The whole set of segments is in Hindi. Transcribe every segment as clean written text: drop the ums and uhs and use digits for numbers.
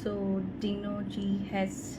So Dino G has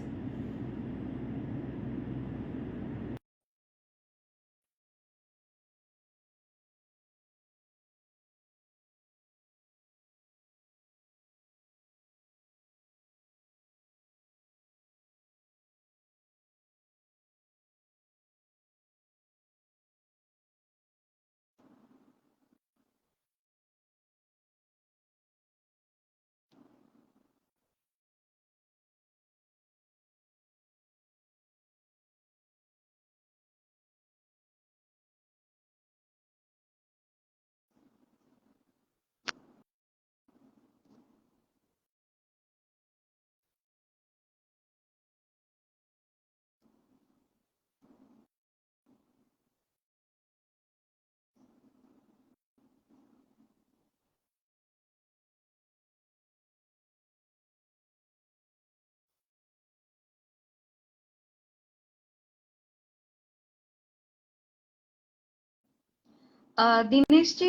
Dinesh ji,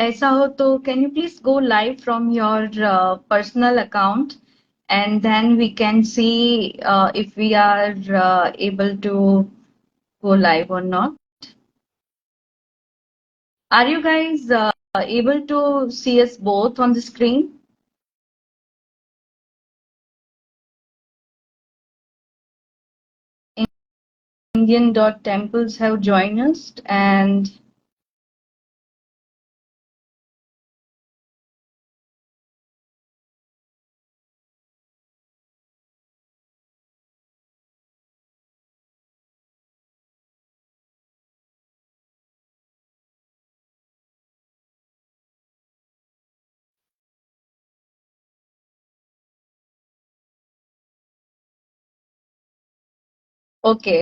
ऐसा हो तो can you please go live from your personal account and then we can see if we are able to go live or not. Are you guys able to see us both on the screen? Indian dot temples have joined us and okay.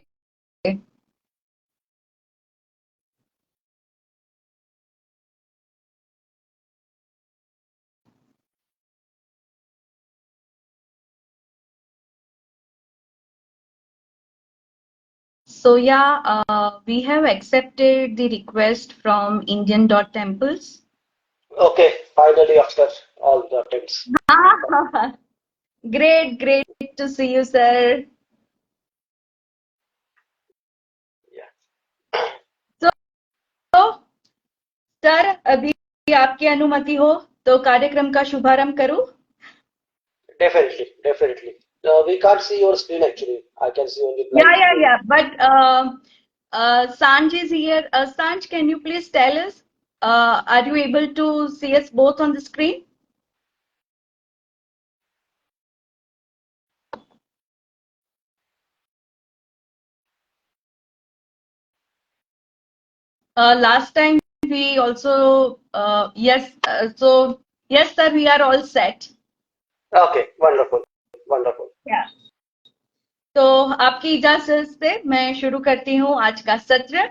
So yeah, we have accepted the request from Indian dot temples. Okay, finally after all the attempts. Great to see you, sir. Yeah, तो सर अभी आपकी अनुमति हो तो कार्यक्रम का शुभारंभ करूं? definitely. We can't see your screen actually. I can see only blank screen. Yeah. But Sanj is here. Sanj, can you please tell us? Are you able to see us both on the screen? Last time we also yes. So yes, sir, we are all set. Okay, wonderful. Yeah. तो आपकी इजाजत से मैं शुरू करती हूँ आज का सत्र।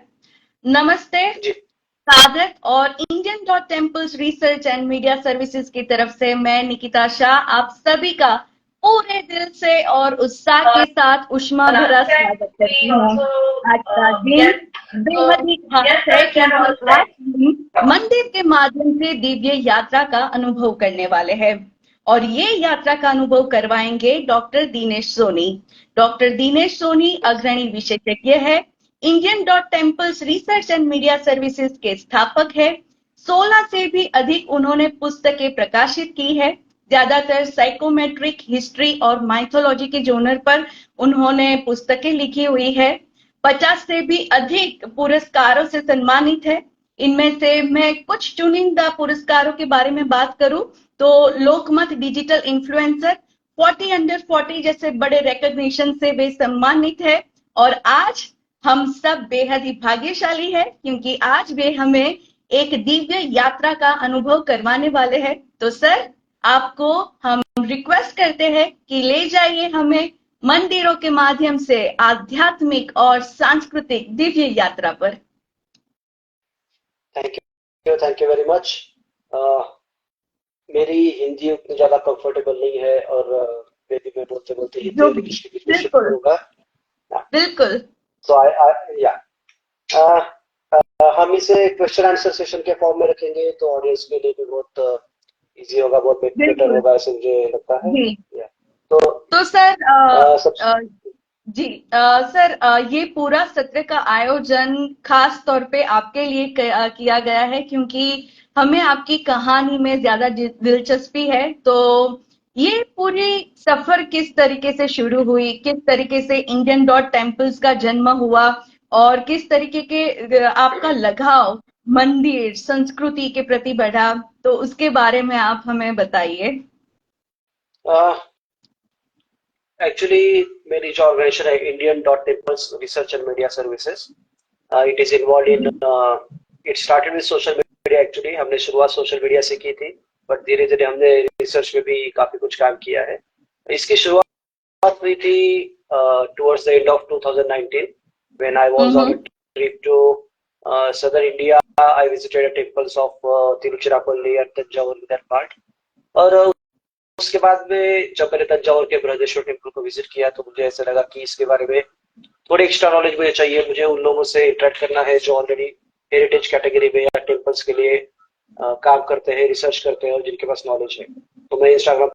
नमस्ते, जी, स्वागत और Indian dot temples research and media services की तरफ से मैं निकिता शाह आप सभी का पूरे दिल से और उत्साह के साथ उष्मा भरा स्वागत करती हूँ। आज का दिन बेहद ही खास है क्योंकि आज हम मंदिर के माध्यम से दिव्य यात्रा का अनुभव करने वाले हैं और ये यात्रा का अनुभव करवाएंगे डॉक्टर दिनेश सोनी। डॉक्टर दिनेश सोनी अग्रणी विशेषज्ञ है, Indian dot temples research and media services के स्थापक है। 16 से भी अधिक उन्होंने पुस्तकें प्रकाशित की है। ज्यादातर साइकोमेट्रिक हिस्ट्री और माइथोलॉजी के जर्नल पर उन्होंने पुस्तकें लिखी हुई है। 50 से भी अधिक पुरस्कारों से सम्मानित है। इनमें से मैं कुछ चुनिंदा पुरस्कारों के बारे में बात करूं तो लोकमत डिजिटल इन्फ्लुएंसर 40 अंडर 40 जैसे बड़े रिकॉग्निशन से वे सम्मानित है और आज हम सब बेहद ही भाग्यशाली है क्योंकि आज वे हमें एक दिव्य यात्रा का अनुभव करवाने वाले हैं। तो सर आपको हम रिक्वेस्ट करते हैं कि ले जाइए हमें मंदिरों के माध्यम से आध्यात्मिक और सांस्कृतिक दिव्य यात्रा पर। Thank you very much. मेरी हिंदी उतनी ज्यादा कंफर्टेबल नहीं है और मेरी में बोलते बोलते हिंदी और इंग्लिश के बीच में शिफ्ट करूंगा। बिल्कुल। So हम इसे क्वेश्चन आंसर सेशन के फॉर्म में रखेंगे तो ऑडियंस के लिए भी बहुत इजी होगा, बहुत बेटर होगा ऐसे मुझे लगता है। तो सर सब जी सर ये पूरा सत्र का आयोजन खास तौर पे आपके लिए किया गया है क्योंकि हमें आपकी कहानी में ज्यादा दिलचस्पी है। तो ये पूरी सफर किस तरीके से शुरू हुई, किस तरीके से इंडियन डॉट टेम्पल्स का जन्म हुआ और किस तरीके के आपका लगाव मंदिर संस्कृति के प्रति बढ़ा, तो उसके बारे में आप हमें बताइए। एक्चुअली मेरी जो ऑर्गेनाइजेशन है Indian dot temples research and media services, it is involve in it started with social media. Actually हमने शुरुआत सोशल मीडिया से की थी, बट धीरे धीरे हमने रिसर्च में भी काफी कुछ काम किया है। इसकी शुरुआत हुई थी towards the end of 2019 when I was on a trip to southern India. I visited the temples of Tiruchirappalli and Tanjavur in that part. और उसके बाद में जब मैंने तंजावुर के बृहदेश्वर टेम्पल को विजिट किया तो मुझे ऐसा लगा कि इसके बारे में थोड़ी एक्स्ट्रा नॉलेज मुझे चाहिए। मुझे उन लोगों से इंटरेक्ट करना है जो ऑलरेडी हेरिटेज कैटेगरी में या टेम्पल्स के लिए काम करते हैं, रिसर्च करते हैं और जिनके पास नॉलेज है। तो मैं इंस्टाग्राम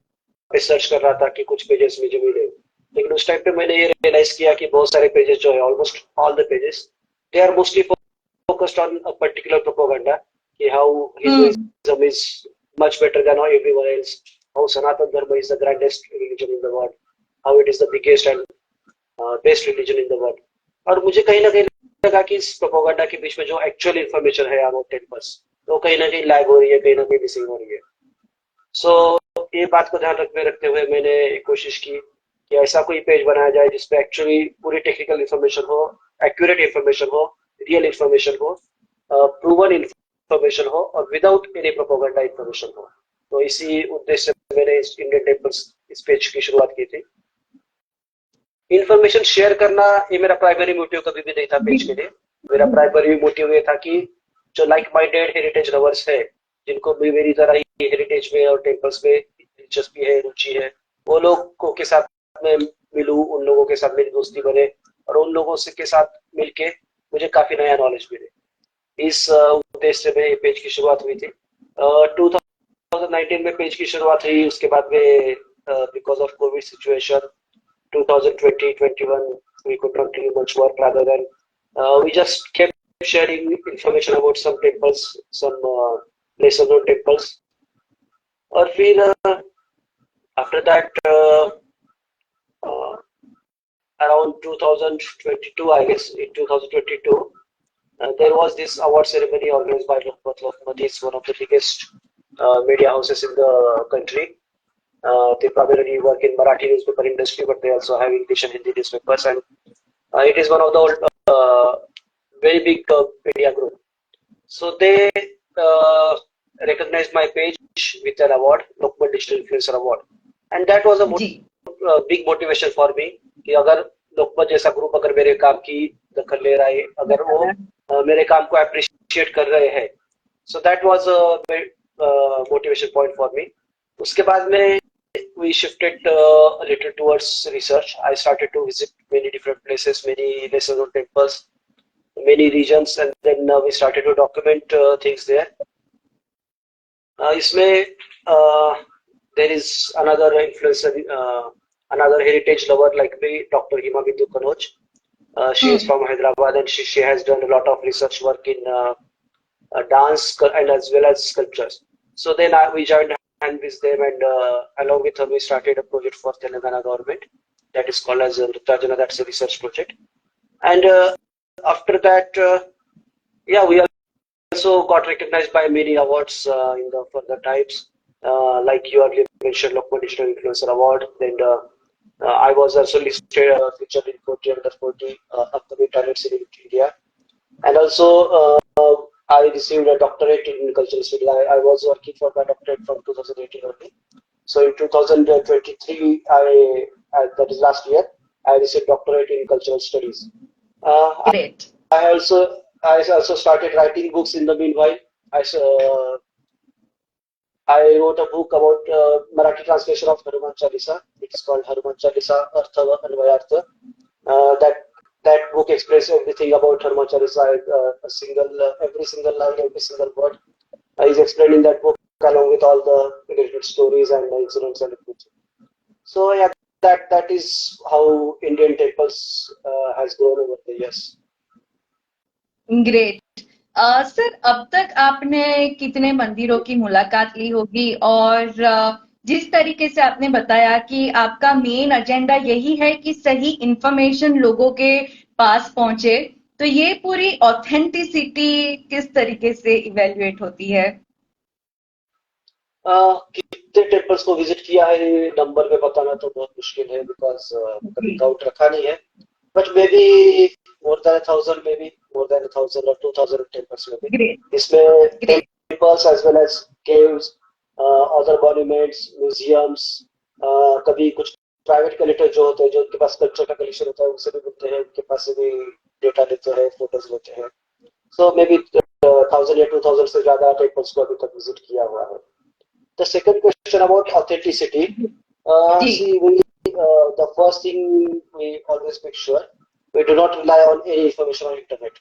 पे सर्च कर रहा था कि कुछ पेजेस मुझे मिले, लेकिन उस टाइम पे मैंने ये रियलाइज किया कि बहुत सारे पेजेस जो है, almost all the pages, they are mostly focused on a particular propaganda कि how Hinduism is much better than everyone else, how Sanatan Dharma is the grandest religion in the world, how it is the biggest and best religion in the world. और मुझे कहीं ना कहीं लगा कि इस प्रोपेगेंडा के बीच में जो एक्चुअल इन्फॉर्मेशन है अबाउट टेम्पल्स, तो कहीं ना कहीं लैग हो रही है, कहीं ना कहीं मिसिंग हो रही है। सो ये बात को ध्यान रखते हुए मैंने कोशिश की कि ऐसा कोई पेज बनाया जाए जिसपे एक्चुअली पूरी टेक्निकल इन्फॉर्मेशन हो, एक्यूरेट इन्फॉर्मेशन हो, रियल इन्फॉर्मेशन हो, प्रूवन इन्फॉर्मेशन हो और विदाउट एनी प्रोपेगेंडा इन्फॉर्मेशन हो। तो इसी उद्देश्य से मैंने इंडियन टेम्पल्स इस पेज की शुरुआत की थी। इन्फॉर्मेशन शेयर करना ये मेरा प्राइमरी मोटिव कभी भी नहीं था पेज के लिए। मेरा प्राइमरी मोटिव ये था कि जो लाइक माइंडेड हेरिटेज लवर्स है, जिनको भी मेरी तरह ही हेरिटेज में और टेम्पल्स में दिलचस्पी है, रुचि है, वो लोगों के साथ में मिलूं, उन लोगों के साथ मेरी दोस्ती बने और उन लोगों से के साथ मिलके मुझे काफी नया नॉलेज मिले। इस उद्देश्य से मेरे पेज की शुरुआत हुई थी। 2019 में पेज की शुरुआत हुई। उसके बाद में because of Covid situation 2020-21 we could not do much work, rather than we just kept sharing information about some temples, some lesser known temples. और फिर after that around 2022, I guess in 2022 there was this award ceremony organized by Lokmat Lokmati. It's one of the biggest media houses in the country. They primarily work in Marathi newspaper industry, but they also have English and Hindi newspapers, and it is one of the very big media group. So they recognized my page with an award, Lokmat Digital Influencer Award, and that was a big motivation for me कि अगर लोकमत जैसा ग्रुप अगर मेरे काम की दखल ले रहा है, अगर वो मेरे काम को अप्रिशिएट कर रहे हैं, so that was a motivation point for me. उसके बाद में we shifted a little towards research. I started to visit many different places, many lesser known temples, many regions, and then we started to document things there. इसमें there is another influencer, another heritage lover like me, Dr. Hima Bindu Kanoj. She is from Hyderabad, and she has done a lot of research work in dance and as well as sculptures. So then we joined hand with them, and along with her we started a project for Telangana government that is called as Rutrajana. That's a research project. And after that, we also got recognized by many awards in the further types, like you earlier mentioned Lokmat Digital Influencer Award. Then I was also listed featured in 40 under 40 upcoming talents in India, and also I received a doctorate in cultural studies. I was working for my doctorate from 2018 only. So in 2023, that is last year, I received doctorate in cultural studies. Great. I also started writing books in the meanwhile. I wrote a book about Marathi translation of Hanuman Chalisa. It is called Hanuman Chalisa Artha Anvayartha. That book expresses everything about Hanuman Chalisa. Every single line, every single word is explained in that book, along with all the related stories and incidents and everything. So yeah, that is how Indian temples has grown over the years. Great. Sir, अब तक आपने कितने मंदिरों की मुलाकात ली होगी, और जिस तरीके से आपने बताया कि आपका मेन एजेंडा यही है कि सही इंफॉर्मेशन लोगों के पास पहुंचे, तो ये पूरी ऑथेंटिसिटी किस तरीके से इवेल्युएट होती है? कितने टेम्पल्स को विजिट किया है नंबर में बताना तो बहुत मुश्किल है, बिकॉज कभी काउंट रखा नहीं है, but may be more than 1,000, maybe more than 1,000 or 2,000 temples में भी। इसमें temples as well as caves, other monuments, museums, कभी कुछ प्राइवेट कलेक्टर जो होते हैं, जो उनके पास कल्चर का कलेक्शन होता है, उनसे भी मिलते हैं, उनके पास से भी डेटा लेते हैं, फोटोज लेते हैं। सो मे बी 1,000 या 2,000 से ज्यादा टेम्पल्स को अभी तक विजिट किया हुआ है। The second question about authenticity, the first thing we always make sure we do not rely on any information on internet,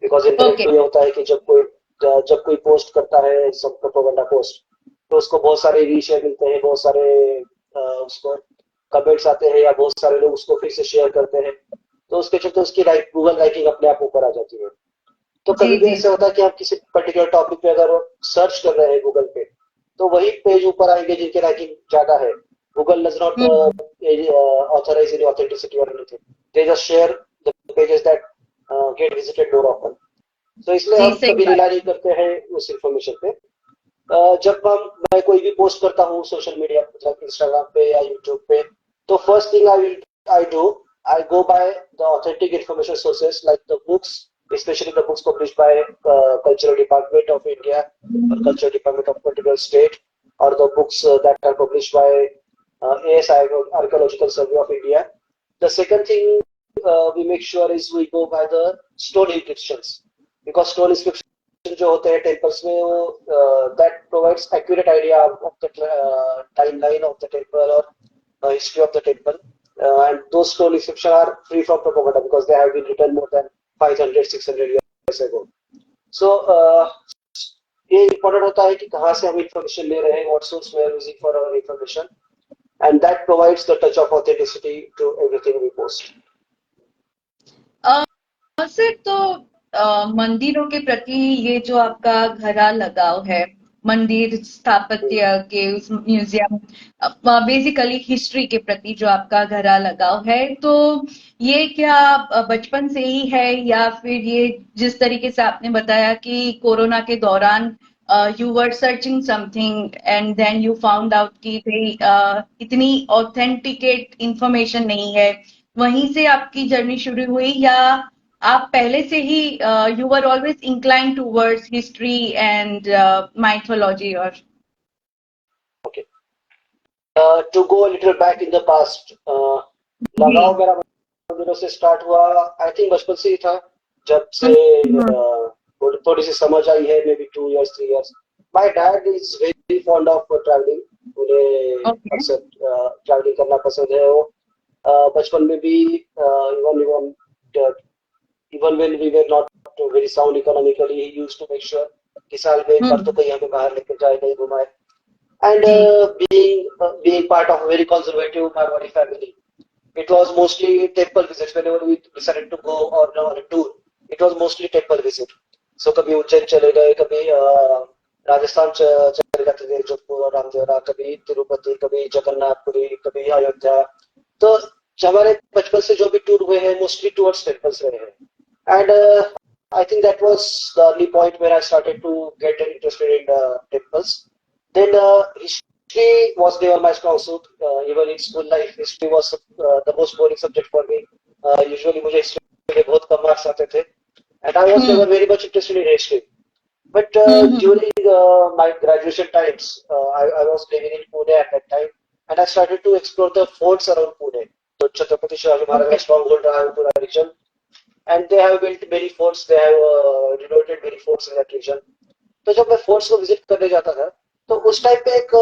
because internet पे ये होता है कि जब कोई पोस्ट करता है सब प्रोपेगेंडा पोस्ट, तो उसको बहुत सारे रीशेयर मिलते हैं, बहुत सारे उसको कमेंट्स आते हैं, या बहुत सारे लोग उसको फिर से शेयर करते हैं, तो उसके चलते उसकी गूगल रैंकिंग अपने आप ऊपर आ जाती है। तो कभी भी ऐसा होता है कि आप किसी पर्टिकुलर टॉपिक पे अगर सर्च कर रहे हैं गूगल पे, तो वही पेज ऊपर आएंगे जिनके रैंकिंग ज्यादा है। Google does not authorize any authenticity or anything, they just share the pages that get visited more often. So इसलिए हम कभी रिलाई नहीं करते हैं उस इंफॉर्मेशन पे। जब मैं कोई भी पोस्ट करता हूँ सोशल मीडिया मतलब इंस्टाग्राम पे या यूट्यूब पे, तो first thing I go by the authentic information sources like the books, especially the books published by Cultural Department of India or Cultural Department of particular state, or the books that are published by ASI, Archaeological Survey of India. The second thing we make sure is we go by the stone inscriptions, because stone inscriptions जो होते हैं temples में, वो that provides accurate idea of the timeline of the temple or history of the temple, and those stone inscriptions are free from propaganda because they have been written more than 500-600 years ago. So ये important होता है कि कहाँ से हम information ले रहे हैं, what source we are using for our information, and that provides the touch of authenticity to everything we post. Sir, तो मंदिरों के प्रति ये जो आपका गहरा लगाव है, मंदिर स्थापत्य के उस म्यूजियम, बेसिकली हिस्ट्री के प्रति जो आपका गहरा लगाव है, तो ये क्या बचपन से ही है, या फिर ये जिस तरीके से आपने बताया कि कोरोना के दौरान you were searching something and then you found out कि भाई इतनी ऑथेंटिकेट इंफॉर्मेशन नहीं है, वहीं से आपकी जर्नी शुरू हुई, या आप पहले से ही you were always inclined towards history and mythology? Or okay, to go a little back in the past, लगाव मेरा मंदिरों से स्टार्ट हुआ, आई थिंक बचपन से ही था, जब से थोड़ी सी समझ आई है, may be 2 years 3 years. My dad is very fond of traveling, उन्हें अक्सर ट्रैवलिंग करना पसंद है। वो बचपन में भी even when we were not very sound economically, he used to make sure कि साल में एक बार तो कहीं हमें बाहर लेकर जाए, कहीं घुमाए। And being part of a very conservative Marwari family, it was mostly temple visits. Whenever we decided to go on a tour, it was mostly temple visit. So कभी उज्जैन चले गए, कभी राजस्थान चले जाते थे, जोधपुर और रामदेवरा, कभी तिरुपति, कभी जगन्नाथपुरी, कभी अयोध्या। तो हमारे बचपन से जो भी टूर हुए हैं मोस्टली टूवर्ड्स टेम्पल्स रहे हैं। And I think that was the early point where I started to get interested in temples. Then history was never my strong suit. Even in school life, history was the most boring subject for me. Usually मुझे history में बहुत कम मार्क्स आते थे, and I was never very much interested in history. But during my graduation times, I was living in Pune at that time, and I started to explore the forts around Pune. So Chhatrapati Shivaji Maharaj stronghold रहा है पूरा region, and they have built many forts. They have renovated many forts in that region. तो जब मैं forts को visit करने जाता था, तो उस टाइम पे एक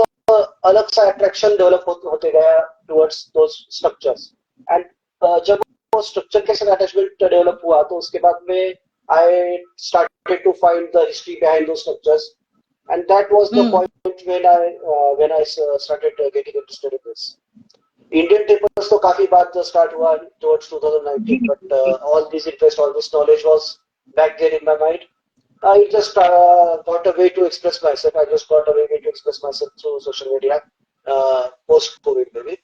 अलग सा attraction develop होते गया towards those structures. And जब वो structure के साथ attachment develop हुआ, तो उसके बाद में I started to find the history behind those structures, and that was the point when I started getting interested in this. Indian temples तो काफी बाद स्टार्ट हुआ towards 2019, but all this interest, all this knowledge was back there in my mind. I just got a way to express myself. I just got a way to express myself through social media post COVID maybe.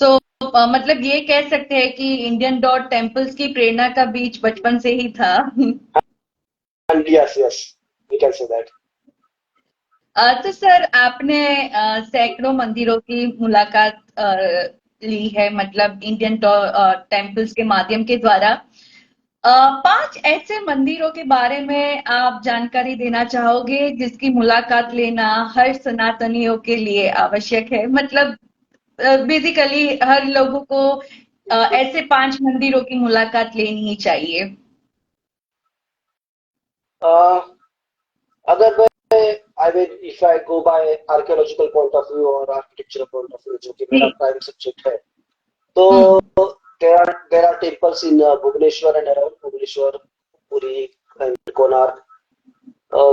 सो मतलब ये कह सकते हैं कि इंडियन डॉट टेम्पल्स की प्रेरणा का बीज बचपन से ही था। And yes, we can say that. तो सर आपने सैकड़ों मंदिरों की मुलाकात ली है, मतलब इंडियन टेम्पल्स के माध्यम के द्वारा। 5 ऐसे मंदिरों के बारे में आप जानकारी देना चाहोगे जिसकी मुलाकात लेना हर सनातनियों के लिए आवश्यक है? मतलब बेसिकली हर लोगों को ऐसे 5 मंदिरों की मुलाकात लेनी ही चाहिए। अगर मैं I mean, if I go by archaeological point of view or architectural point of view, जो कि मेरा प्राइमरी सब्जेक्ट है, तो there are temples in Bhubaneswar and around Bhubaneswar, Puri and Konark.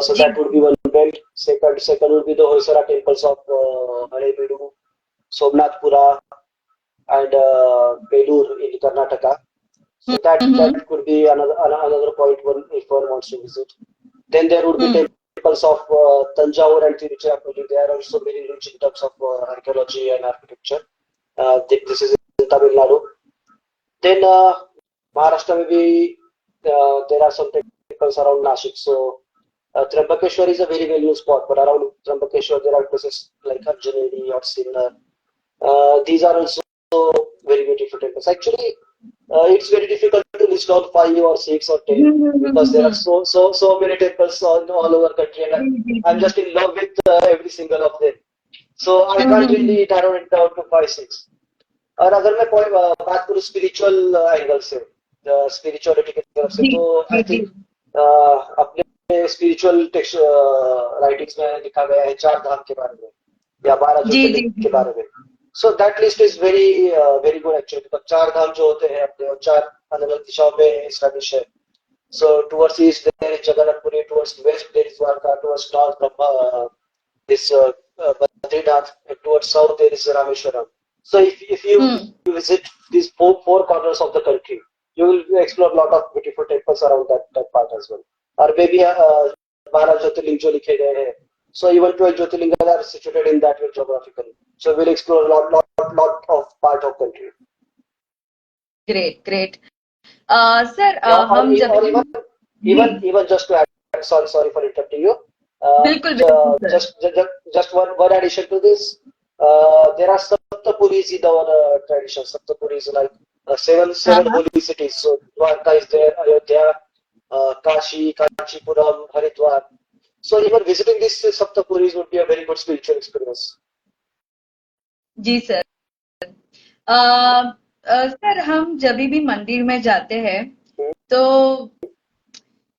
So that would be one belt. Second would be the Hoysara temples of Halebeedu, Somnathpura, and Belur in Karnataka. So that could be another point one if one wants to visit. Then there would be temples of Tanjavur and Tiruchirappalli. They are also very rich in terms of archaeology and architecture. This is in Tamil Nadu. Then Maharashtra maybe there are some temples around Nashik. So Trambakeshwar is a very well-known spot, but around Trambakeshwar there are places like Anjaneri or Sinnar. These are also very beautiful temples. Actually, it's very difficult to list out 5 or 6 or 10 because there are so many temples all over country, and I'm just in love with every single of them. So I can't really narrow it down to 5, 6. और अगर मैं बात करूँ स्पिरिचुअल एंगल से, स्पिरिचुअलिटी की तरफ से, तो आई थिंक अपने स्पिरिचुअल टेक्स्ट राइटिंग्स में लिखा गया है 4 धाम के बारे में या 12 ज्योतिर्लिंग के बारे में. So that list is very good actually, because 4 धाम जो होते हैं अपने 4 अलग-अलग दिशाओं में एस्टैब्लिश है. So towards east there is Jagannath Puri, towards west there is Dwarka, towards north this Badrinath, and towards south there is Rameshwaram. So if you visit these four corners of the country, you will explore a lot of beautiful temples around that part as well. Or maybe 12 ज्योतिर्लिंग जो लिखे गए हैं. So even 12 Jyotirlinga are situated in that way geographically. So we'll explore a lot of part of country. Great. Sir, हम जब even just to add, sorry for interrupting you. बिल्कुल. Just one addition to this. There are Saptapuris in our tradition. Saptapuris like 7 holy cities. So Dwarka is there, Ayodhya, Kashi, Kanchipuram, Haridwar. So even visiting these Saptapuris would be a very good spiritual experience. Ji sir. Sir हम जब भी मंदिर में जाते हैं तो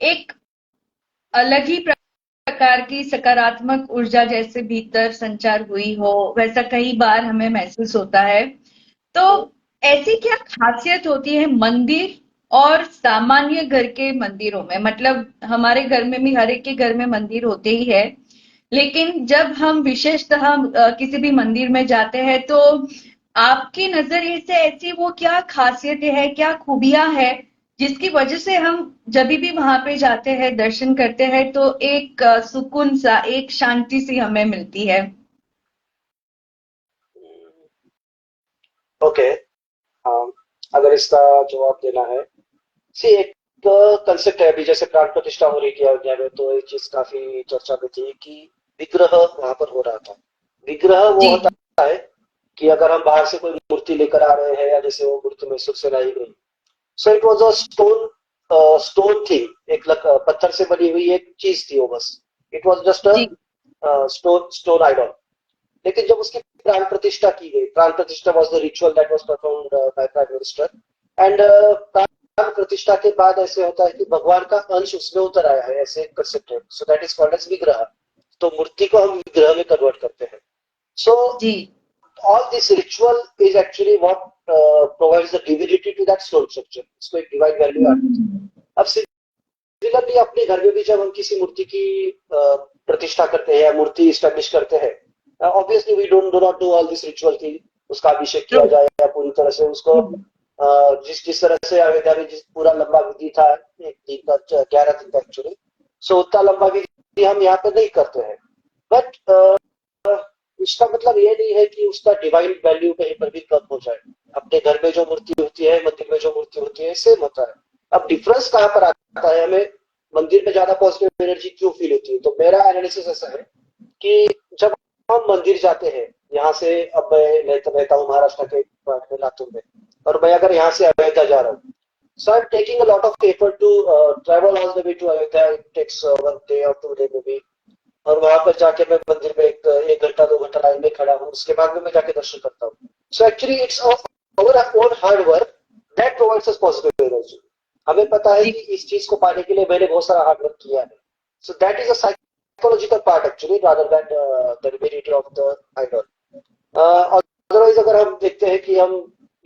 एक अलग ही प्रकार की सकारात्मक ऊर्जा जैसे भीतर संचार हुई हो, वैसा कई बार हमें महसूस होता है. तो ऐसी क्या खासियत होती है मंदिर और सामान्य घर के मंदिरों में? मतलब हमारे घर में भी हर एक के घर में मंदिर होते ही है, लेकिन जब हम विशेषतः किसी भी मंदिर में जाते हैं तो आपके नजरिए से ऐसी वो क्या खासियतें हैं, क्या खूबियां हैं जिसकी वजह से हम जब भी वहां पे जाते हैं, दर्शन करते हैं तो एक सुकून सा, एक शांति सी हमें मिलती है? ओके, अगर इसका जवाब देना है, एक कंसेप्ट है. अभी जैसे प्राण प्रतिष्ठा हो रही थी अयोध्या में, तो एक चीज काफी चर्चा में थी कि विग्रह वहां पर हो रहा था. विग्रह वो होता है कि अगर हम बाहर से कोई मूर्ति लेकर आ रहे हैं या जैसे वो मूर्ति मैसूर से लाई गई, सो इट वाज अ स्टोन थी, एक पत्थर से बनी हुई एक चीज थी वो, बस it was just a stone idol. लेकिन जब उसकी प्राण प्रतिष्ठा की गई, Pran Pratishtha was the ritual that was performed by prime minister, and प्राण प्रतिष्ठा के बाद ऐसे होता है कि भगवान का अंश उसमें उतर आया है, ऐसे कंसेप्ट है. So that is called as vigraha. तो मूर्ति को हम विग्रह में कन्वर्ट करते हैं. सो all this ritual is actually what provides the divinity to that stone structure. इसको एक डिवाइन वैल्यू आती है. अब सिमिलरली अपने घर में भी जब हम किसी मूर्ति की प्रतिष्ठा करते हैं या मूर्ति इस्टेब्लिश करते हैं, obviously we don't do not do all this ritual की उसका अभिषेक ट्रू। किया जाए या पूरी तरह से उसको जिस जिस तरह से अयोध्या में जिस पूरा लंबा विधि था, एक दिन का 11 दिन का एक्चुअली, सो उतना लंबा विधि हम यहाँ पे नहीं करते हैं। बट इसका मतलब ये नहीं है कि उसका डिवाइन वैल्यू कहीं पर भी कम हो जाए। अपने घर में जो मूर्ति होती है, मंदिर में जो मूर्ति होती है, सेम होता है। अब डिफरेंस कहाँ पर आता है, हमें मंदिर में ज्यादा पॉजिटिव एनर्जी क्यों फील होती है? तो मेरा एनालिसिस ऐसा है कि जब हम मंदिर जाते हैं, यहाँ से, अब मैं रहता हूँ महाराष्ट्र के लातूर में, और मैं अगर यहाँ से अयोध्या जा रहा हूँ, so I'm taking a lot of effort to travel all the way to Ayodhya. It takes 1 day or 2 day maybe. और वहां पर जाके मैं मंदिर में एक घंटा 2 घंटा लाइन में खड़ा हूँ, उसके बाद में मैं जाके दर्शन करता हूँ। So actually it's our own hard work that provides us positive energy. हमें पता है जी। कि इस चीज को पाने के लिए मैंने बहुत सारा हार्ड वर्क किया है। So that is a psychological part actually rather than the divinity of the idol. Otherwise अगर हम देखते हैं कि हम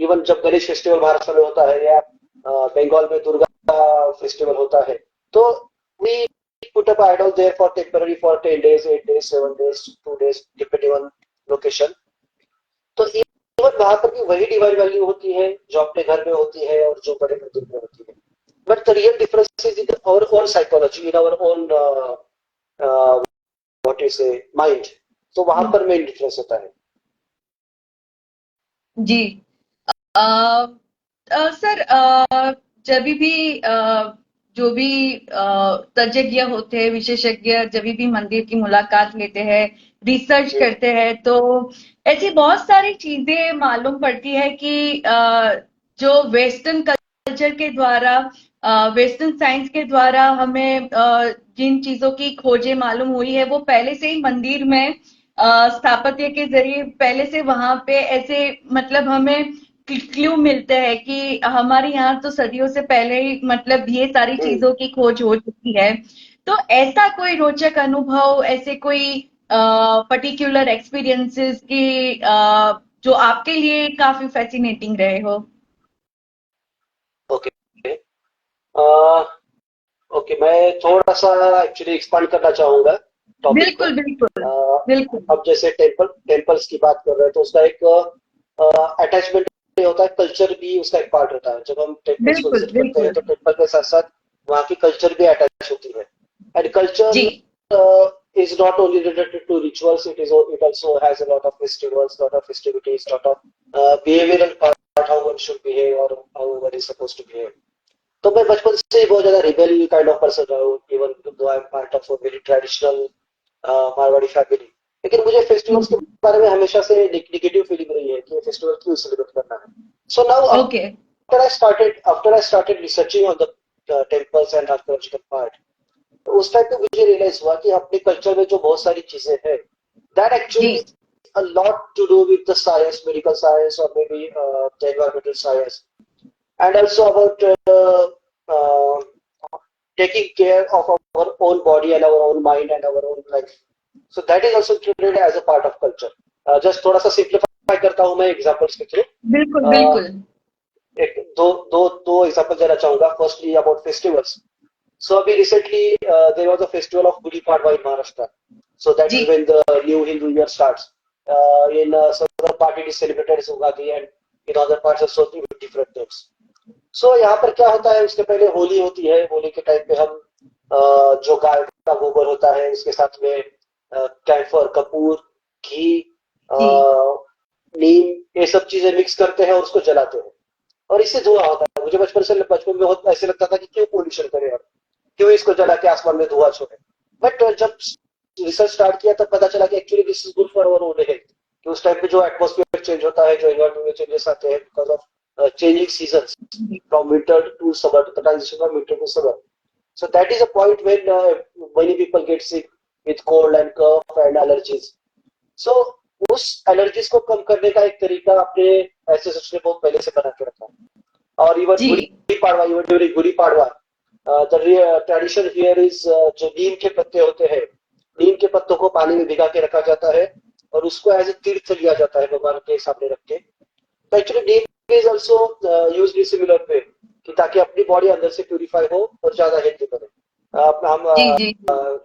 इवन जब गणेश फेस्टिवल महाराष्ट्र में होता है या बंगाल में दुर्गा फेस्टिवल होता है, तो we put up idol there for temporary for 10 days, 8 days, 7 days, 2 days, depending on location. तो इवन वहां पर भी वही डिवाइन वैल्यू होती है जो अपने घर में होती है और जो बड़े मंदिर में होती है। But the real difference is in our own psychology, in our own what is a mind. तो वहां पर मेन डिफरेंस होता है। जी। सर, जब भी जो भी तज्ञ होते हैं, विशेषज्ञ जब भी मंदिर की मुलाकात लेते हैं, रिसर्च करते हैं, तो ऐसी बहुत सारी चीजें मालूम पड़ती है कि जो वेस्टर्न कल्चर के द्वारा, वेस्टर्न साइंस के द्वारा हमें जिन चीजों की खोजें मालूम हुई है, वो पहले से ही मंदिर में स्थापत्य के जरिए पहले से वहां पे ऐसे, मतलब हमें क्लू मिलते हैं कि हमारे यहाँ तो सदियों से पहले ही मतलब ये सारी चीजों की खोज हो चुकी है। तो ऐसा कोई रोचक अनुभव, ऐसे कोई पर्टिकुलर एक्सपीरियंसेस की जो आपके लिए काफी फैसिनेटिंग रहे हो? ओके, ओके, मैं थोड़ा सा एक्चुअली एक्सपांड करना चाहूंगा टॉपिक को। बिल्कुल, बिल्कुल, बिल्कुल, अब जैसे टेम्पल्स की बात कर रहे हैं, तो उसका एक अटैचमेंट होता है, कल्चर भी उसका एक पार्ट होता है। जब हम टेम्पल्स को बिल्कुल, विजिट करते हैं बिल्कुल। तो टेम्पल के साथ साथ वहाँ की कल्चर भी अटैच होती है। एंड कल्चर जी, is not only related to rituals, it also has a lot of festivals, lot of festivities, lot of behavioral part, how one should behave or how one is supposed to behave. तो मैं बचपन से ही बहुत ज्यादा रिबेल काइंड ऑफ पर्सन रहा हूँ, even though I am part of a very traditional Marwari family. लेकिन मुझे फेस्टिवल्स के बारे में हमेशा से नेगेटिव फीलिंग रही है कि फेस्टिवल क्यों सेलिब्रेट करना है। So now okay, after I started researching on the temples and archaeological part, तो उस टाइम पे मुझे रियलाइज हुआ कि अपने कल्चर में जो बहुत सारी चीजें हैं, दैट जी, actually a lot to do with the science, medical science, or maybe the environmental science, and also about uh, taking care of our own body and our own mind and our own life. So that is also included as a part of culture. Just थोड़ा सा सिंप्लीफाई करता हूँ मैं एग्जांपल्स के थ्रू। बिल्कुल, बिल्कुल। एक दो दो दो एग्जांपल देना चाहूंगा। Firstly about festivals. So abhi recently there was a festival of Gudi Padwa in Maharashtra. So that जी, is when the new Hindu year starts. In southern part it is celebrated as Ugadi, and in other parts also with different names. So यहाँ पर क्या होता है, उसके पहले होली होती है। होली के टाइम पे हम जो गाय का गोबर होता है उसके साथ में कैम्फर, कपूर, घी, जी, नीम, ये सब चीजें मिक्स करते हैं और उसको जलाते हैं, और इससे धुआं होता है। मुझे बचपन में बहुत ऐसे लगता था कि क्यों पोल्यूशन करें यार, क्यों इसको जला के आसमान में धुआं छोड़े। बट जब रिसर्च स्टार्ट किया तब पता चला कि actually this is good for our own health. कि उस टाइम पे जो एटमॉस्फेयर चेंज होता है, जो एनवायरमेंट में चेंजेस आते हैं बिकॉज ऑफ चेंजिंग सीजन्स जी, from winter to summer, the transition from winter to summer. So that is a point when many people get sick with cold and cough and allergies. So उस एलर्जीज को कम करने का एक तरीका अपने ऐसे ने बहुत पहले से बना के रखा है। और इवन जी, Gudi Padwa, even during Gudi Padwa, the tradition here is, जो नीम के पत्ते होते हैं, नीम के पत्तों को पानी में भिगा के रखा जाता है और उसको एज ए तीर्थ लिया जाता है भगवान के सामने रख के। तो actually Neem is also use in similar way, कि ताकि अपनी बॉडी अंदर से प्यूरिफाई हो और ज्यादा हेल्थी बने। हम जी, जी,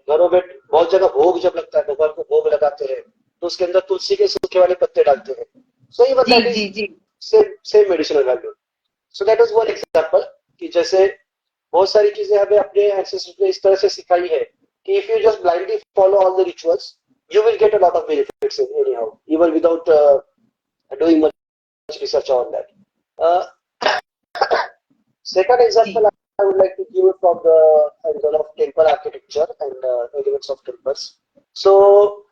घरों में बहुत जगह भोग जब लगता है, भगवान को भोग लगाते हैं, तो उसके अंदर तुलसी के सूखे वाले पत्ते डालते हैं. सो इवन जी दैट जी इज जी same medicinal value. So that is one example कि जैसे बहुत सारी चीजें हमें अपने एंसेस्टर्स ने इस तरह से सिखाई है कि if you just blindly follow all the rituals you will get a lot of benefits anyhow, even without doing much research on that. Second example जी I would like to give it from the angle of temple architecture and elements of temples. So,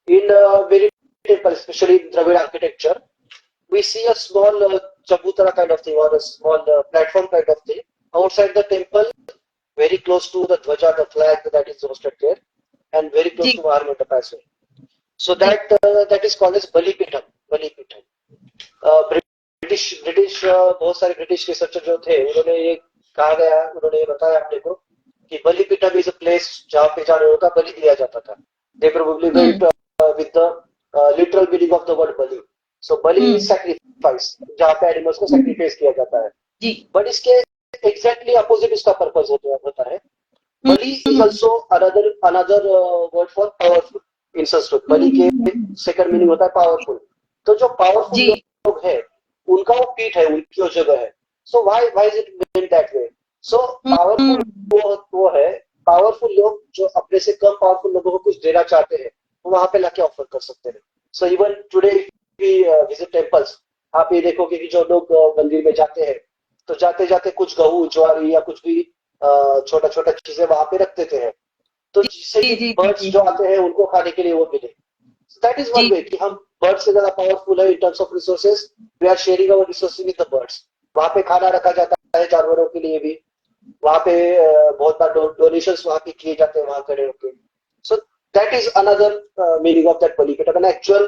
in many temples, especially in Dravid architecture, we see a small chabutara kind of thing or a small platform kind of thing outside the temple, very close to the dhwaja, the flag that is hosted there, and very close to जी Mahamandapa as well. So जी that is called as Balipitham. Balipitham. British बहुत सारे ब्रिटिश रिसर्चर जो थे उन्होंने ये कहा गया, उन्होंने ये बताया अपने को कि बलिपीठम इज अ प्लेस जहाँ पे जानवरों का बलि दिया जाता था. They probably went hmm with the literal meaning of the word bali. So bali is hmm sacrifice, जहाँ पे एनिमल्स को सैक्रिफाइस किया जाता है. जी बट इसके एग्जैक्टली अपोजिट इसका पर्पज होता है. Hmm bali is also another word for powerful in Sanskrit. बलि के सेकंड मीनिंग होता है पावरफुल. तो जो पावरफुल जी लोग हैं उनका वो पीठ है, उनकी वो जगह है. So why is it meant that way? So powerful hmm वो है, पावरफुल लोग जो अपने से कम पावरफुल लोगों को कुछ देना चाहते हैं वो वहां पे लाके ऑफर कर सकते हैं. So even today we visit temples, आप ये देखोगे कि जो लोग मंदिर में जाते हैं तो जाते जाते कुछ गहू ज्वारी या कुछ भी छोटा छोटा चीजें वहां पे रख देते हैं, तो जिससे जी कि जी जी बर्ड्स जी जो आते हैं उनको खाने के लिए वो मिले. दैट इज वन जी वे कि हम बर्ड से ज्यादा पावरफुल है in terms of resources. We are sharing our resources with the birds. वहां पे खाना रखा जाता है जानवरों के लिए भी. वहां पे बहुत बार डोनेशन वहां पे किए जाते हैं वहां खड़े होकर. So that is another meaning of that balipeetham and actual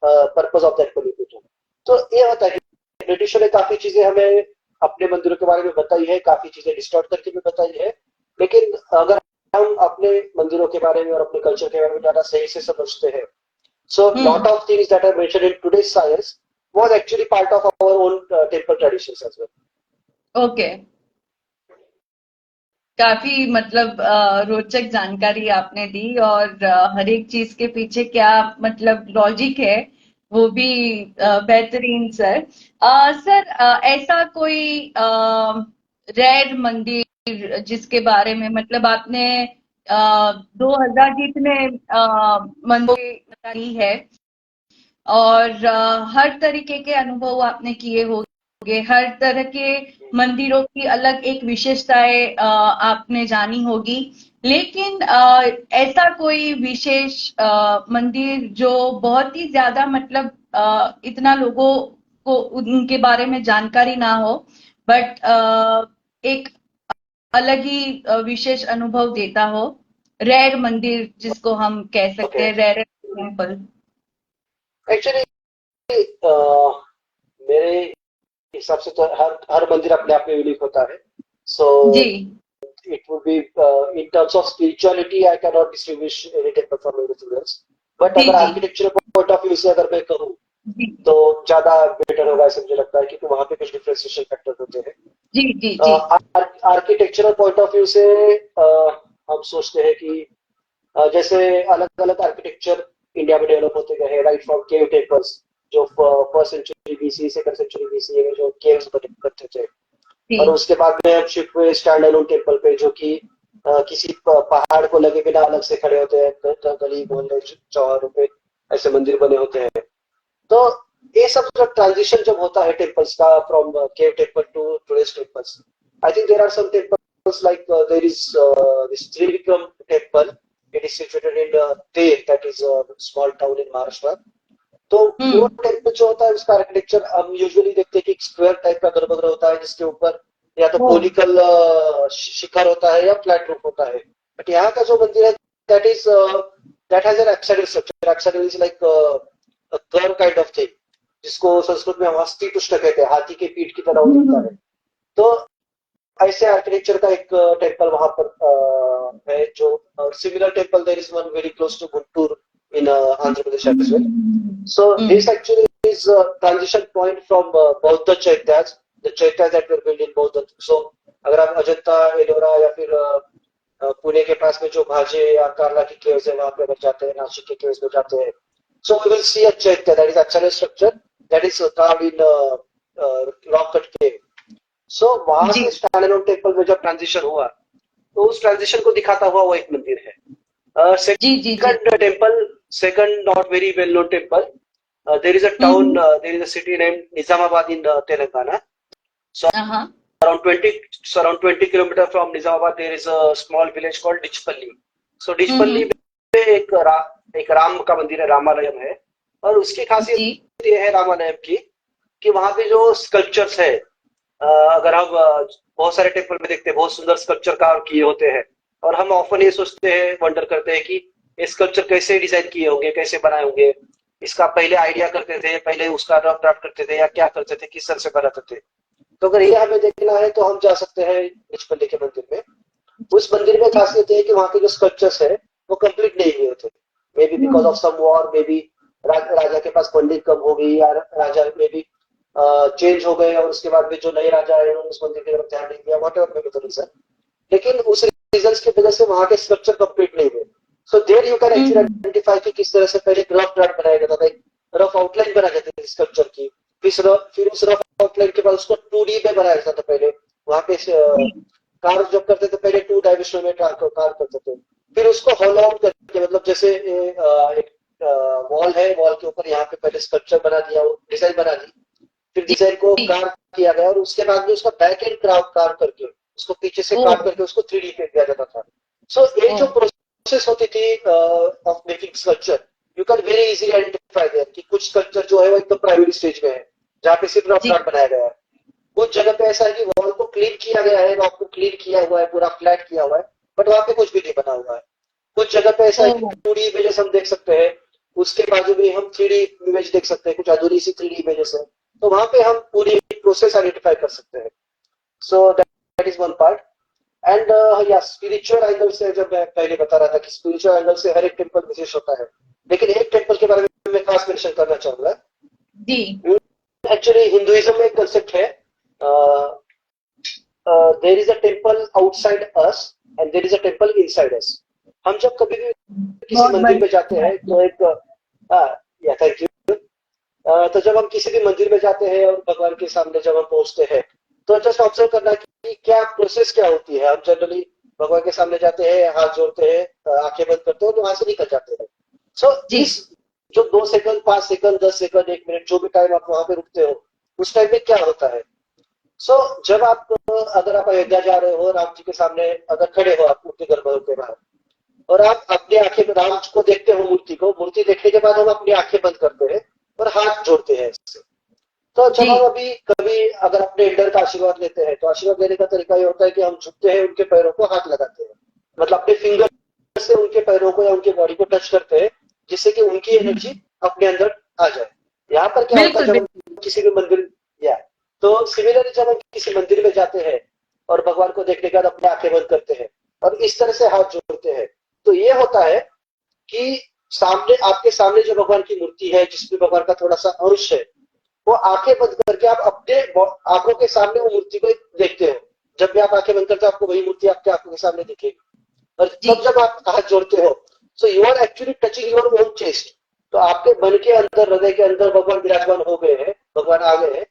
purpose of that balipeetham. तो ये होता है कि ब्रिटिशों ने काफी चीजें हमें अपने मंदिरों के बारे में बताई है, काफी चीजें डिस्टॉर्ट करके भी बताई है. लेकिन अगर हम अपने मंदिरों के बारे में और अपने कल्चर के बारे में ज्यादा सही से समझते हैं, so lot hmm of things that are mentioned in today's science was actually part of our own temple traditions as well. Okay काफी मतलब रोचक जानकारी आपने दी और हर एक चीज के पीछे क्या मतलब लॉजिक है वो भी बेहतरीन सर. सर ऐसा कोई रेड मंदिर जिसके बारे में मतलब आपने 2000 जितने मंदिर बताई है और हर तरीके के अनुभव आपने किए होंगे, हर तरह के मंदिरों की अलग एक विशेषताएं आपने जानी होगी. लेकिन ऐसा कोई विशेष मंदिर जो बहुत ही ज्यादा मतलब इतना लोगों को उनके बारे में जानकारी ना हो बट एक अलग ही विशेष अनुभव देता हो, रेयर मंदिर जिसको हम कह सकते Okay. हैं, रेयर टेम्पल. Actually, मेरे हिसाब से तो हर मंदिर अपने आप में यूनिक होता है. So ji it would be in terms of spirituality I cannot distinguish any temple from anything else. But जी अगर जी आर्किटेक्चर पॉइंट ऑफ व्यू से अगर मैं कहूँ जी तो ज्यादा बेटर होगा ऐसे मुझे लगता है, क्योंकि वहां पे कुछ डिफरेंशिएशन फैक्टर होते हैं. जी जी जी आर्किटेक्चरल पॉइंट ऑफ व्यू से हम सोचते हैं कि जैसे अलग अलग आर्किटेक्चर इंडिया में डेवलप होते गए हैं, राइट फ्रॉम केव टेम्पल्स जो first century BC second century BC में जो केव्स बने करते थे, जी और उसके बाद में हम शिफ्ट हुए स्टैंड अलोन टेम्पल पे जो कि किसी पहाड़ को लगे बिना अलग से खड़े होते हैं, गली मोहल्ले चौराहों पे ऐसे मंदिर बने होते हैं. तो ये सब जो ट्रांजिशन जब होता है टेम्पल्स का from cave temple to tourist temples, I think there are some temples like there is this Trivikram temple. It is situated in Ter, that is a small town in Maharashtra. तो वो हम्म टेम्पल जो होता है उसका आर्किटेक्चर हम यूजुअली देखते हैं कि एक स्क्वायर टाइप का गर्भगृह होता है जिसके ऊपर या तो ओ कोनिकल शिखर होता है या फ्लैट रूफ होता है. बट यहाँ का जो मंदिर है that has an apsidal structure. Apsidal is like curve kind of thing, जिसको संस्कृत में हम हस्ती तुष्ट कहते हैं, हाथी के पीठ की तरह वो दिखता है. हम्म तो ऐसे आर्किटेक्चर का एक टेम्पल वहां पर है. जो similar temple there is one very close to Guntur in Andhra Pradesh as well. So this actually is a transition point from Bauddha Chaityas, the Chaityas that were built in Bauddha. So अगर आप अजंता एलोरा या फिर पुणे के पास में जो भाजे या कार्ला की केव्स है वहां पे अगर जाते हैं, नासिक के केव्स में जाते हैं, So we will see a chaitya, that is Acharya structure, that is carved in rock cut cave. So वहां जी से स्टैंडअलोन टेम्पल में जब ट्रांजिशन हुआ, तो उस ट्रांजिशन को दिखाता हुआ वो एक मंदिर है। जी जी जी। Second temple, second not very well known temple, there is a town, hmm. there is a city named Nizamabad in Telangana. So हाँ। around 20, so around 20 kilometer from Nizamabad, there is a small village called Dichpalli. So Dichpalli हम्म। में एक राम का मंदिर है, रामालयम है। और उसकी जी खासियत ये है रामालयम की कि वहाँ पे जो स्कल्पचर्स है, अगर हम बहुत सारे टेम्पल में देखते हैं बहुत सुंदर स्कल्पचर कार्व किए होते हैं, और हम ऑफन ये सोचते हैं, वंडर करते हैं कि ये स्कल्पचर कैसे डिजाइन किए होंगे, कैसे बनाए होंगे, इसका पहले आइडिया करते थे, पहले उसका रफ ड्राफ्ट करते थे या क्या करते थे, किस तरह से बनाते थे। तो अगर ये हमें देखना है तो हम जा सकते हैं निचपल्ली के मंदिर में। उस मंदिर में जी। खासियत है कि वहाँ के जो स्कल्पचर्स है वो कंप्लीट नहीं हुए थे, maybe because of some war, maybe राजा के पास फंडिंग कम हो गई, या राजा मे बी चेंज हो गए और उसके बाद में जो नए राजा आए उन्होंने उस मंदिर की तरफ ध्यान नहीं दिया, whatever may be the reason. लेकिन उस रीजन की वजह से वहाँ के स्ट्रक्चर कंप्लीट नहीं हुए। So there you can actually identify कि किस तरह से पहले एक रफ ड्राफ्ट बनाया गया था, एक रफ आउटलाइन बनाया गया था स्ट्रक्चर की, फिर उस रफ आउटलाइन के बाद उसको 2D में बनाया जाता था। पहले वहाँ पे कार जब करते थे पहले 2 डायमेंशन में कार करते थे, फिर उसको हॉल आउट करके, मतलब जैसे एक वॉल है, वॉल के ऊपर यहाँ पे पहले स्ट्रक्चर बना दिया, डिजाइन बना दी, फिर जी डिजाइन को जी। कार किया गया, और उसके बाद में उसका बैक एंड कार करके उसको पीछे से ओ काट करके उसको 3D पे दिया जाता था। सो ये ओ जो प्रोसेस होती थी of making sculpture, you can very easily identify there कि कुछ स्कल्पचर जो है वो एकदम प्राइमरी स्टेज में है, जहाँ पे सिर्फ रफ जी। ड्राफ्ट बनाया गया है। कुछ जगह पे ऐसा है कि वॉल को क्लीन किया गया है, रॉक को क्लीन किया हुआ है, पूरा फ्लैट किया हुआ है, बट वहां पे कुछ भी नहीं बना हुआ है। कुछ जगह पे ऐसा है कि ओ 2D इमेजेस हम देख सकते हैं, उसके बाजू में हम 3D इमेज देख सकते हैं, कुछ अधूरी सी 3D इमेजेस है, तो वहां पे हम पूरी प्रोसेस आइडेंटिफाई कर सकते हैं। सो that is one part. And या स्पिरिचुअल एंगल से, जब मैं पहले बता रहा था कि स्पिरिचुअल एंगल से हर एक टेम्पल विशेष होता है, लेकिन एक टेम्पल के बारे में मैं खास मेंशन करना चाहूंगा। जी एक्चुअली हिंदुइज्म में एक कंसेप्ट है, there is a temple outside us and there is a temple inside us. हम जब कभी भी किसी बहुत मंदिर में जाते बढ़िया। हैं तो एक या थैंक यू, तो जब हम किसी भी मंदिर में जाते हैं और भगवान के सामने जब हम पहुंचते हैं, तो जस्ट ऑब्जर्व करना कि क्या प्रोसेस क्या होती है। हम जनरली भगवान के सामने जाते हैं, हाथ जोड़ते हैं, आंखें बंद करते हैं और वहां से निकल जाते हैं। सो जी इस जो 2 सेकंड, 5 सेकंड, 10 सेकंड, 1 मिनट, जो भी टाइम आप वहां पे रुकते हो, उस टाइम में क्या होता है। सो जब आप अगर आप अयोध्या जा रहे हो, राम जी के सामने अगर खड़े हो आप उनके गर्भगृह के बाहर, और आप अपनी आंखें राम को देखते हो, मूर्ति देखने के बाद हम अपनी आंखें बंद करते हैं और हाथ जोड़ते हैं इससे। तो जब जी हम अभी कभी अगर अपने एल्डर का आशीर्वाद लेते हैं, तो आशीर्वाद लेने का तरीका ये होता है कि हम झुकते हैं, उनके पैरों को हाथ लगाते हैं, मतलब अपने फिंगर से उनके पैरों को या उनके बॉडी को टच करते हैं, जिससे कि उनकी एनर्जी अपने अंदर आ जाए। यहाँ पर क्या होता है, बिल्कुल जब हम बिल्कुल। किसी भी मंदिर, या तो सिमिलरली जब हम किसी मंदिर में जाते हैं और भगवान को देखने के बाद अपनी आंखें बंद करते हैं और इस तरह से हाथ जोड़ते हैं, तो ये होता है कि सामने, आपके सामने जो भगवान की मूर्ति है, जिसमें भगवान का थोड़ा सा अंश है, वो आंखें बंद करके आप अपने आंखों के सामने वो मूर्ति को देखते हो। जब भी आप आंखें बंद करते हो, आपको वही मूर्ति आपके आंखों के सामने दिखेगी। और जी तब जब आप हाथ जोड़ते हो, so you are actually touching your own chest. तो आपके मन के अंदर, हृदय के अंदर भगवान विराजमान हो गए हैं, भगवान आ गए हैं,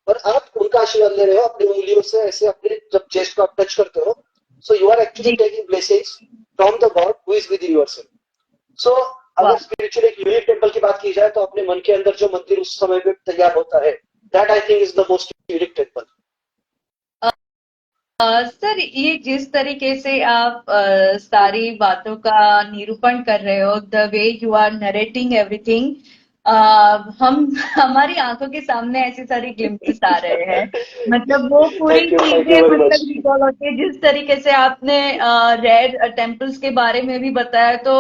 और आप उनका आशीर्वाद ले रहे हो अपनी उंगलियों से, ऐसे अपने जब चेस्ट को आप टच करते हो, सो यू आर एक्चुअली जी। Taking blessings from the god who is with yourself. So अगर वाह। स्पिरिचुअल एक यूनिक टेम्पल की बात की जाए, तो अपने मन के अंदर जो मंदिर उस समय में तैयार होता है, that I think is the most unique temple. Sir ये जिस तरीके से आप सारी बातों का निरूपण कर रहे हो, the way you are narrating everything, हम हमारी आंखों के सामने ऐसी सारी ग्लिम्पसेस आ रहे हैं। मतलब वो पूरी थैंक यू चीजें वेरी मच। मतलब रिकॉल होती है, जिस तरीके से आपने रेड टेम्पल्स के बारे में भी बताया। तो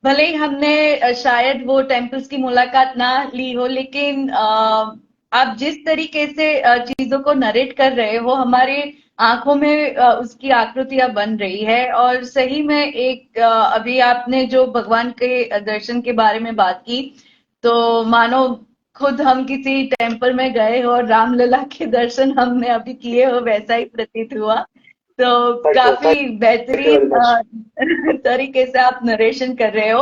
भले ही हमने शायद वो टेम्पल्स की मुलाकात ना ली हो, लेकिन आप जिस तरीके से चीजों को नरेट कर रहे हो, हमारे आंखों में उसकी आकृतियां बन रही है। और सही में एक अभी आपने जो भगवान के दर्शन के बारे में बात की, तो मानो खुद हम किसी टेम्पल में गए हो और रामलला के दर्शन हमने अभी किए हो, वैसा ही प्रतीत हुआ। तो काफी वेरी बेहतरीन मच। तरीके से आप नरेशन कर रहे हो।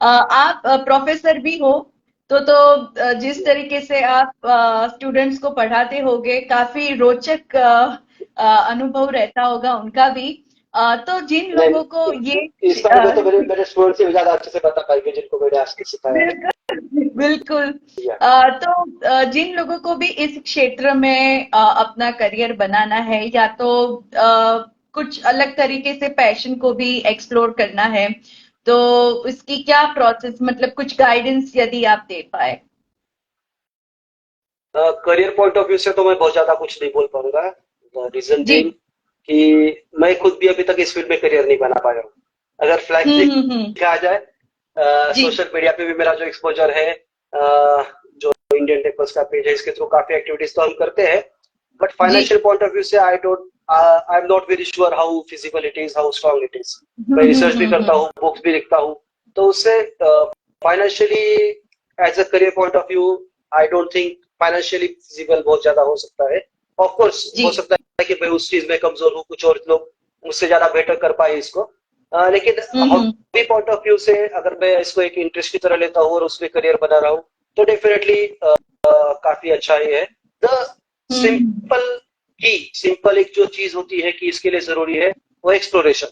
आप प्रोफेसर भी हो, तो जिस तरीके से आप स्टूडेंट्स को पढ़ाते होगे, काफी रोचक अनुभव रहता होगा उनका भी। तो जिन लोगों को नहीं, ये इस बारे में तो मेरे मेरे स्टूडेंट से भी ज्यादा अच्छे से बता पाएंगे जिनको मैंने आज तक सिखाया है। बिल्कुल बिल्कुल। या तो जिन लोगों को भी इस क्षेत्र में अपना करियर बनाना है, या तो कुछ अलग तरीके से पैशन को भी एक्सप्लोर करना है, तो इसकी क्या प्रोसेस, मतलब कुछ गाइडेंस यदि आप दे पाए। करियर पॉइंट ऑफ व्यू से तो मैं बहुत ज्यादा कुछ नहीं बोल पाऊंगा। रीजन जी। बीइंग कि मैं खुद भी अभी तक इस फील्ड में करियर नहीं बना पाया हूँ। अगर फ्लैक्स हम्म। देखा जाए, जी। सोशल मीडिया पे भी मेरा जो एक्सपोजर है, जो इंडियन टेम्पल्स का पेज है, इसके थ्रू काफी एक्टिविटीज तो हम करते हैं। बट जी। फाइनेंशियल पॉइंट ऑफ व्यू से I am not very sure how feasible it is, how strong it is. मैं रिसर्च भी करता हम्म। हूँ, बुक्स भी लिखता हूँ, तो उससे financially as a career point of view I don't think financially feasible बहुत ज्यादा हो सकता है। ऑफ कोर्स जी। हो सकता है कि मैं उस चीज में कमजोर हूँ, कुछ और लोग मुझसे ज्यादा बेटर कर पाए इसको। लेकिन हम्म। हॉबी पॉइंट ऑफ व्यू से अगर मैं इसको एक इंटरेस्ट की तरह लेता हूँ और उसमें करियर बना रहा हूँ, तो डेफिनेटली काफी अच्छा ही है। The hmm. सिंपल की सिंपल एक जो चीज होती है कि इसके लिए जरूरी है, वो एक्सप्लोरेशन।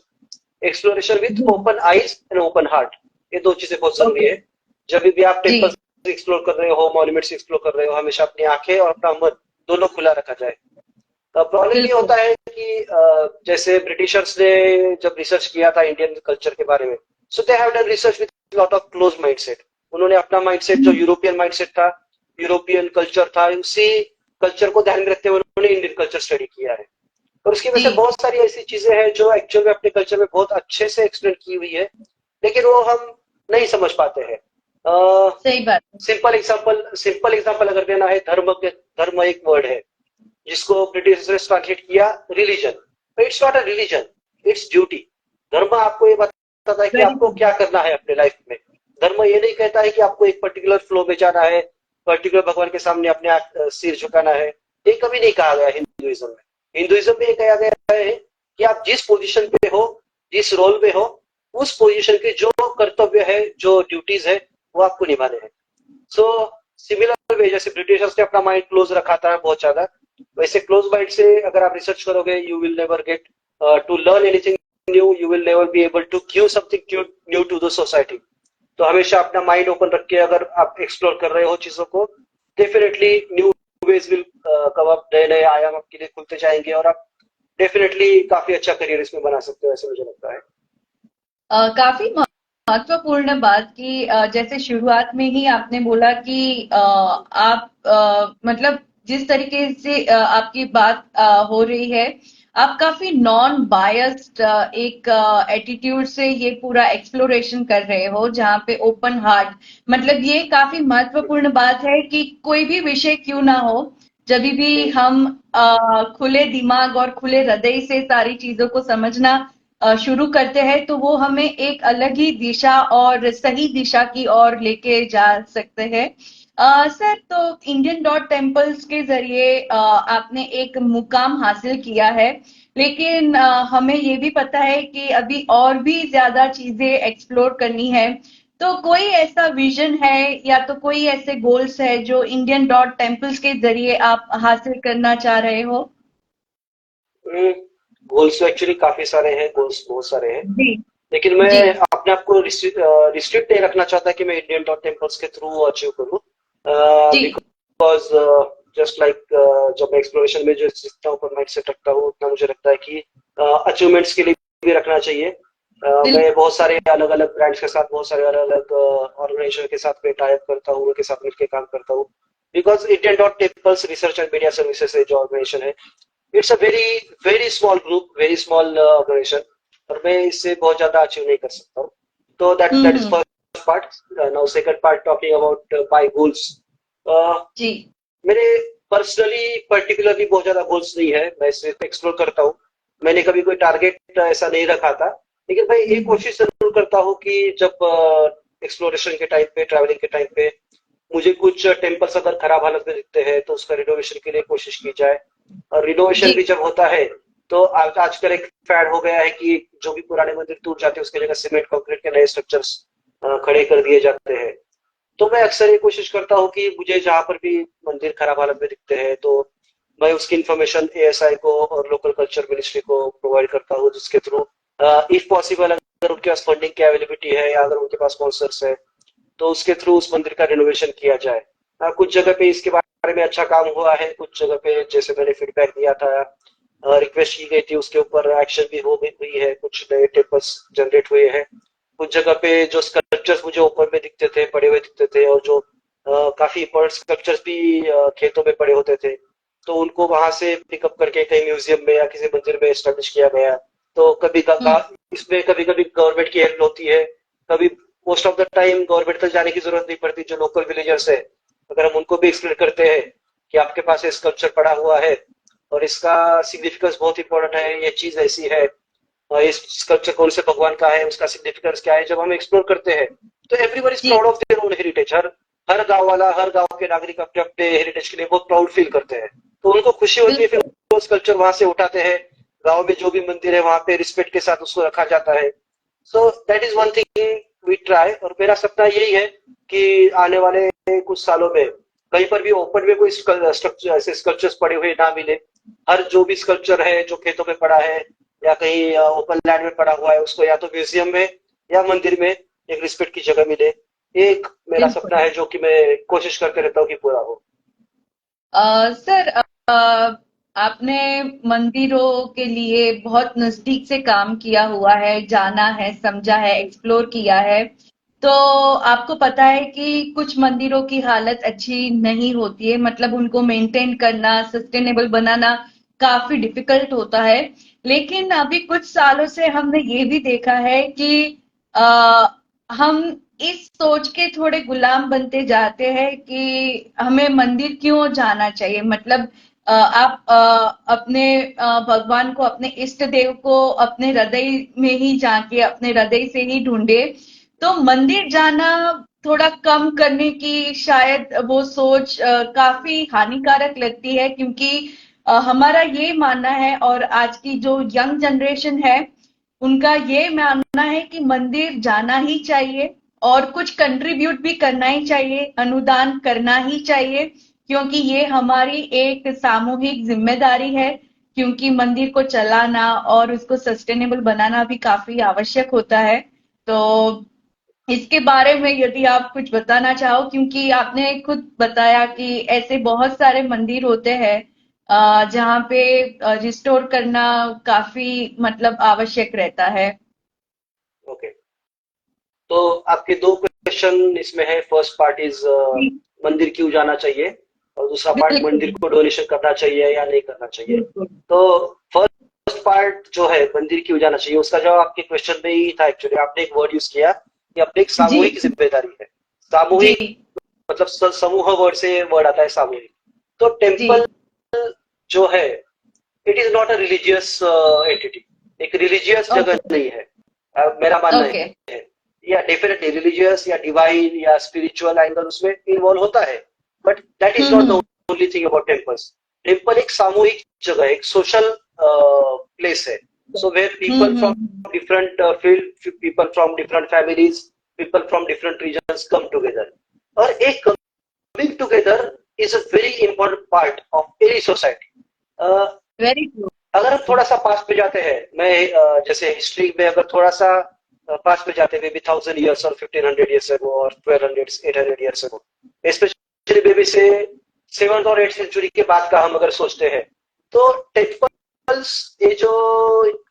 एक्सप्लोरेशन विथ जी। Open eyes and open heart, ये दो चीजें बहुत जरूरी ओके। है। जब भी आप जी। टेम्पल्स एक्सप्लोर कर रहे हो, मॉन्यूमेंट्स एक्सप्लोर कर रहे हो, हमेशा अपनी आंखें और अपना मन दोनों खुला रखा जाए। प्रॉब्लम ये बिल्कुल। होता है कि जैसे ब्रिटिशर्स ने जब रिसर्च किया था इंडियन कल्चर के बारे में, so they have done research with lot of close mindset. उन्होंने अपना माइंडसेट जो हम्म। यूरोपियन माइंडसेट था, यूरोपियन कल्चर था, उसी कल्चर को ध्यान में रखते हुए उन्होंने इंडियन कल्चर स्टडी किया है। और उसकी वजह जी। से बहुत सारी ऐसी चीजें हैं जो एक्चुअल में अपने कल्चर में बहुत अच्छे से एक्सप्लेन की हुई है, लेकिन वो हम नहीं समझ पाते हैं। सही बात है। सिंपल एग्जांपल अगर देना है, धर्म एक वर्ड है जिसको ब्रिटिश ने ट्रांसलेट किया religion. It's not a religion, it's duty. धर्म आपको ये बताता है कि वेरी आपको गुड। क्या करना है अपने लाइफ में। धर्म ये नहीं कहता है कि आपको एक पर्टिकुलर फ्लो में जाना है, पर्टिकुलर भगवान के सामने अपने सिर झुकाना है। ये कभी नहीं कहा गया हिंदुइज्म में। हिंदुइज्म में ये कहा गया है कि आप जिस पोजीशन पे हो, जिस रोल में हो, उस पोजीशन के जो कर्तव्य है, जो ड्यूटीज है, वो आपको निभाने हैं। सो सिमिलर वे, जैसे ब्रिटिशर्स ने अपना माइंड क्लोज रखा था बहुत ज्यादा, वैसे क्लोज माइंड से अगर आप रिसर्च करोगे, you will never get to learn anything new, you will never be able to give something new to the society. तो हमेशा अपना माइंड ओपन रख के अगर आप एक्सप्लोर कर रहे हो चीजों को, definitely new ways will come up, नए नए आयाम आपके लिए खुलते जाएंगे और आप डेफिनेटली काफी अच्छा करियर इसमें बना सकते हो, ऐसे मुझे लगता है। काफी महत्वपूर्ण बात की, जैसे शुरुआत में ही आपने बोला कि आप मतलब जिस तरीके से आपकी बात हो रही है, आप काफी नॉन बायस्ड एक एटीट्यूड से ये पूरा एक्सप्लोरेशन कर रहे हो, जहाँ पे ओपन हार्ट, मतलब ये काफी महत्वपूर्ण बात है कि कोई भी विषय क्यों ना हो, जब भी हम खुले दिमाग और खुले हृदय से सारी चीजों को समझना शुरू करते हैं, तो वो हमें एक अलग ही दिशा और सही दिशा की ओर लेके जा सकते हैं। सर, तो इंडियन डॉट टेम्पल्स के जरिए आपने एक मुकाम हासिल किया है, लेकिन हमें ये भी पता है कि अभी और भी ज्यादा चीजें एक्सप्लोर करनी है। तो कोई ऐसा विजन है, या तो कोई ऐसे गोल्स है जो इंडियन डॉट टेम्पल्स के जरिए आप हासिल करना चाह रहे हो। गोल्स तो एक्चुअली काफी सारे हैं, गोल्स बहुत सारे हैं। जी। लेकिन मैं जी। अपने आप को रिस्ट्रिक्ट नहीं रखना चाहता कि मैं इंडियन टॉप टेम्पल्स के थ्रू अचीव करूँ। जी। बिकॉज जस्ट लाइक जब मैं एक्सप्लोरेशन में जो जितना ऊपर माइंड सेट रखता हूँ, उतना मुझे लगता है कि अचीवमेंट्स के लिए भी रखना चाहिए। मैं बहुत सारे अलग अलग ब्रांड्स के साथ, बहुत सारे अलग अलग ऑर्गेनाइजेशन के साथ में टाई अप करता हूँ, उनके साथ मिलकर काम करता हूँ। Because Indian dot temples research and media services जो ऑर्गेनाइजेशन है, it's a very very small group, very small organisation, और मैं इससे बहुत ज्यादा अचीव नहीं कर सकता हूँ। तो that is hmm. First part. Now second part, talking about my goals. जी। मेरे पर्सनली पर्टिकुलरली बहुत ज्यादा गोल्स नहीं है, मैं सिर्फ एक्सप्लोर करता हूँ। मैंने कभी कोई टारगेट ऐसा नहीं रखा था, लेकिन मैं ये कोशिश जरूर करता हूँ कि जब एक्सप्लोरेशन के टाइम पे, ट्रैवलिंग के टाइम पे मुझे कुछ टेम्पल्स अगर खराब हालत में दिखते हैं, तो उसका रिनोवेशन के लिए कोशिश की जाए। और रिनोवेशन जी। भी जब होता है, तो आजकल एक फैड हो गया है कि जो भी पुराने मंदिर टूट जाते हैं उसकी जगह सीमेंट कंक्रीट के नए स्ट्रक्चर्स खड़े कर दिए जाते हैं। तो मैं अक्सर ये कोशिश करता हूँ कि मुझे जहाँ पर भी मंदिर खराब हालत में दिखते हैं तो मैं उसकी इन्फॉर्मेशन एएसआई को और लोकल कल्चर मिनिस्ट्री को प्रोवाइड करता हूँ, जिसके थ्रू इफ पॉसिबल अगर उनके पास फंडिंग की अवेलेबिलिटी है या अगर उनके पास स्पॉन्सर्स है तो उसके थ्रू उस मंदिर का रिनोवेशन किया जाए। कुछ जगह पे इसके बारे में अच्छा काम हुआ है, कुछ जगह पे जैसे मैंने फीडबैक दिया था, रिक्वेस्ट की गई थी, उसके ऊपर एक्शन भी हो गई हुई है, कुछ नए टेम्पल्स जनरेट हुए हैं। कुछ जगह पे जो स्कल्पचर्स मुझे ओपन में दिखते थे, पड़े हुए दिखते थे, और जो काफी इंपॉर्टेंट स्कल्पचर्स भी खेतों में पड़े होते थे, तो उनको वहां से पिकअप करके कहीं म्यूजियम में या किसी मंदिर में एस्टेब्लिश किया गया। तो कभी इसमें कभी कभी गवर्नमेंट की हेल्प होती है, कभी most of the time government तक जाने की जरूरत नहीं पड़ती। जो लोकल विलेजर्स है, अगर हम उनको भी एक्सप्लेन करते हैं कि आपके पास ये स्कल्पचर पड़ा हुआ है और इसका सिग्निफिकेंस बहुत इंपॉर्टेंट है, ये चीज ऐसी है, और इस स्कल्पचर कौन से भगवान का है, उसका सिग्निफिकेंस क्या है, जब हम एक्सप्लोर करते हैं तो एवरीवन इज जी proud of their own heritage. हर गांव वाला, हर गांव के नागरिक अपने अपने हेरिटेज के लिए बहुत प्राउड फील करते हैं। तो उनको खुशी होती है, फिर बिल्कुल वो स्कल्पचर वहां से उठाते हैं, गांव में जो भी मंदिर है वहां पे रिस्पेक्ट के साथ उसको रखा जाता है। So that is one thing we try. और मेरा सपना यही है कि आने वाले कुछ सालों में कहीं पर भी ओपन में कोई स्ट्रक्चर ऐसे स्कल्पचर्स पड़े हुए ना मिले। हर जो भी स्कल्पचर है जो खेतों में पड़ा है या कहीं ओपन लैंड में पड़ा हुआ है, उसको या तो म्यूजियम में या मंदिर में एक रिस्पेक्ट की जगह मिले। एक मेरा बिल्कुल। सपना है जो कि मैं कोशिश करते रहता हूँ कि पूरा हो। सर, आपने मंदिरों के लिए बहुत नजदीक से काम किया हुआ है, जाना है, समझा है, एक्सप्लोर किया है। तो आपको पता है कि कुछ मंदिरों की हालत अच्छी नहीं होती है, मतलब उनको मेंटेन करना, सस्टेनेबल बनाना काफी डिफिकल्ट होता है। लेकिन अभी कुछ सालों से हमने ये भी देखा है कि आ, हम इस सोच के थोड़े गुलाम बनते जाते हैं कि हमें मंदिर क्यों जाना चाहिए। मतलब आप अपने भगवान को, अपने इष्ट देव को अपने हृदय में ही जाके, अपने हृदय से ही ढूंढे। तो मंदिर जाना थोड़ा कम करने की शायद वो सोच काफी हानिकारक लगती है, क्योंकि हमारा ये मानना है और आज की जो यंग जनरेशन है उनका ये मानना है कि मंदिर जाना ही चाहिए और कुछ कंट्रीब्यूट भी करना ही चाहिए, अनुदान करना ही चाहिए, क्योंकि ये हमारी एक सामूहिक जिम्मेदारी है। क्योंकि मंदिर को चलाना और उसको सस्टेनेबल बनाना भी काफी आवश्यक होता है। तो इसके बारे में यदि आप कुछ बताना चाहो, क्योंकि आपने खुद बताया कि ऐसे बहुत सारे मंदिर होते हैं जहाँ पे रिस्टोर करना काफी मतलब आवश्यक रहता है। ओके, तो आपके दो क्वेश्चन इसमें है। फर्स्ट पार्ट इज जी, मंदिर क्यों जाना चाहिए, और दूसरा पार्ट बिल्कुल मंदिर को डोनेशन करना चाहिए या नहीं करना चाहिए। बिल्कुल तो फर्स्ट पार्ट जो है मंदिर क्यों जाना चाहिए, उसका जवाब आपके क्वेश्चन में ही था। एक्चुअली आपने एक वर्ड यूज किया कि अपनी एक जी सामूहिक जिम्मेदारी है। जी सामूहिक मतलब समूह वर्ड से वर्ड आता है सामूहिक। तो जी। टेम्पल जो है, it is not a religious entity, एक रिलीजियस जगह ओके नहीं है। मेरा मानना ओके। है या डेफिनेटली रिलीजियस या डिवाइन या स्पिरिचुअल एंगल उसमें इन्वॉल्व होता है, but that is not the hmm only thing about temples. Temple एक सामूहिक जगह, एक सोशल प्लेस है। So where people from hmm. Different field, people from different families, people from different regions come together. और एक coming together is a very important part of any society. Very true. अगर हम थोड़ा सा पास पे जाते हैं, मैं जैसे हिस्ट्री में अगर थोड़ा सा पास पे जाते हैं, मे बी 1000 years और 1500 years ago और 1200 800 years ago, स्पेशली बेबी से 7th और 8th सेंचुरी के बाद का हम अगर सोचते हैं, तो टेम्पल्स ये जो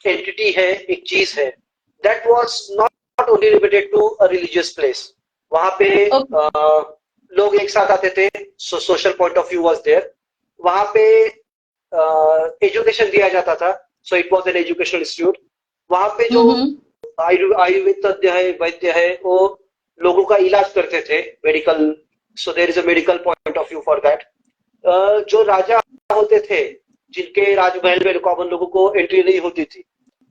एंटिटी है, एक चीज है, that was not only limited to a religious place. वहां पे ओके। लोग एक साथ आते थे, social point of view was there. वहां पे एजुकेशन दिया जाता था, so it was an educational institute. वहां पे जो हम्म। आयुर्वेद तज्ञ है, वैद्य है, वो लोगों का इलाज करते थे, medical. So there is a medical point of view for that. जो राजा होते थे, जिनके राजमहल में कॉमन लोगों को एंट्री नहीं होती थी,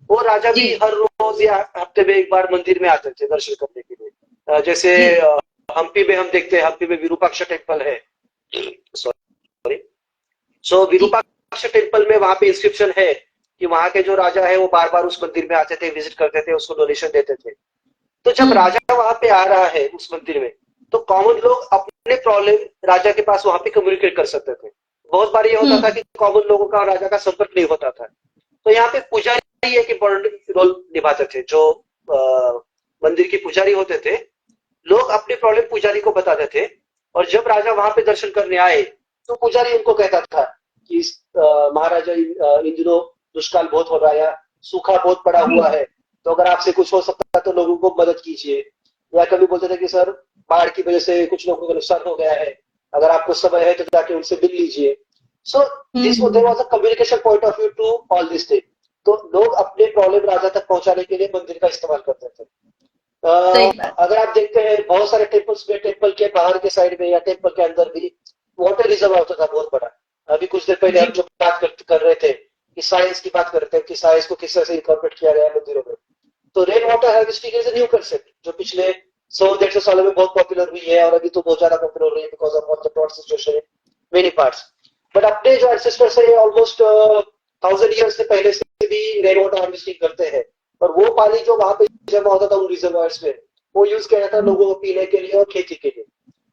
वो राजा जी भी हर रोज या हफ्ते में एक बार मंदिर में आते थे दर्शन करने के लिए। जैसे जी हम्पी में हम देखते हैं, हम्पी में विरूपाक्ष टेम्पल है। सॉरी। सो जी। विरूपाक्ष टेम्पल में वहां पे इंस्क्रिप्शन है कि वहां के जो राजा है वो बार बार उस मंदिर में आते थे, विजिट करते थे, उसको डोनेशन देते थे। तो जब राजा वहां पे आ रहा है उस मंदिर में, तो कॉमन लोग अपने प्रॉब्लम राजा के पास वहां पे कम्युनिकेट कर सकते थे। बहुत बार ये होता था कि कॉमन लोगों का राजा का संपर्क नहीं होता था। तो यहाँ पे पुजारी एक इम्पोर्टेंट रोल निभाते थे। जो मंदिर के पुजारी होते थे, लोग अपनी प्रॉब्लम पुजारी को बताते थे, और जब राजा वहां पे दर्शन करने आए तो पुजारी उनको कहता था कि महाराजा इन दिनों दुष्काल बहुत हो रहा है, सूखा बहुत पड़ा हुआ है, तो अगर आपसे कुछ हो सकता है तो लोगों को मदद कीजिए। या कभी बोलते थे कि सर बाढ़ की वजह से कुछ लोगों का नुकसान हो गया है, अगर आपको समय है तो जाके उनसे मिल लीजिए। So this there was a communication point of view to all this thing. तो लोग अपने प्रॉब्लम राजा तक पहुंचाने के लिए मंदिर का इस्तेमाल करते थे। अगर आप देखते हैं बहुत सारे टेम्पल्स में, टेम्पल के बाहर के साइड में या टेम्पल के अंदर भी वाटर रिजर्व होता था बहुत बड़ा। अभी कुछ देर पहले हम जो बात कर रहे थे कि साइंस की बात करते हैं कि साइंस को किस तरह से इंकॉर्पोरेट किया गया है मंदिरों में। तो rain water harvesting is a new concept जो पिछले 100-150 सालों में बहुत पॉपुलर हुई है, और अभी तो बहुत ज्यादा पॉपुलर हुई है because of all the drought situation in many parts. But अपने जो एंसेस्टर्स है ऑलमोस्ट 1000 ईयर्स से पहले से भी रेन वाटर हार्वेस्टिंग करते हैं, और वो पानी जो वहां पे जमा होता था उन रिजर्वायर्स में, वो यूज किया जाता है लोगों को पीने के लिए और खेती के लिए।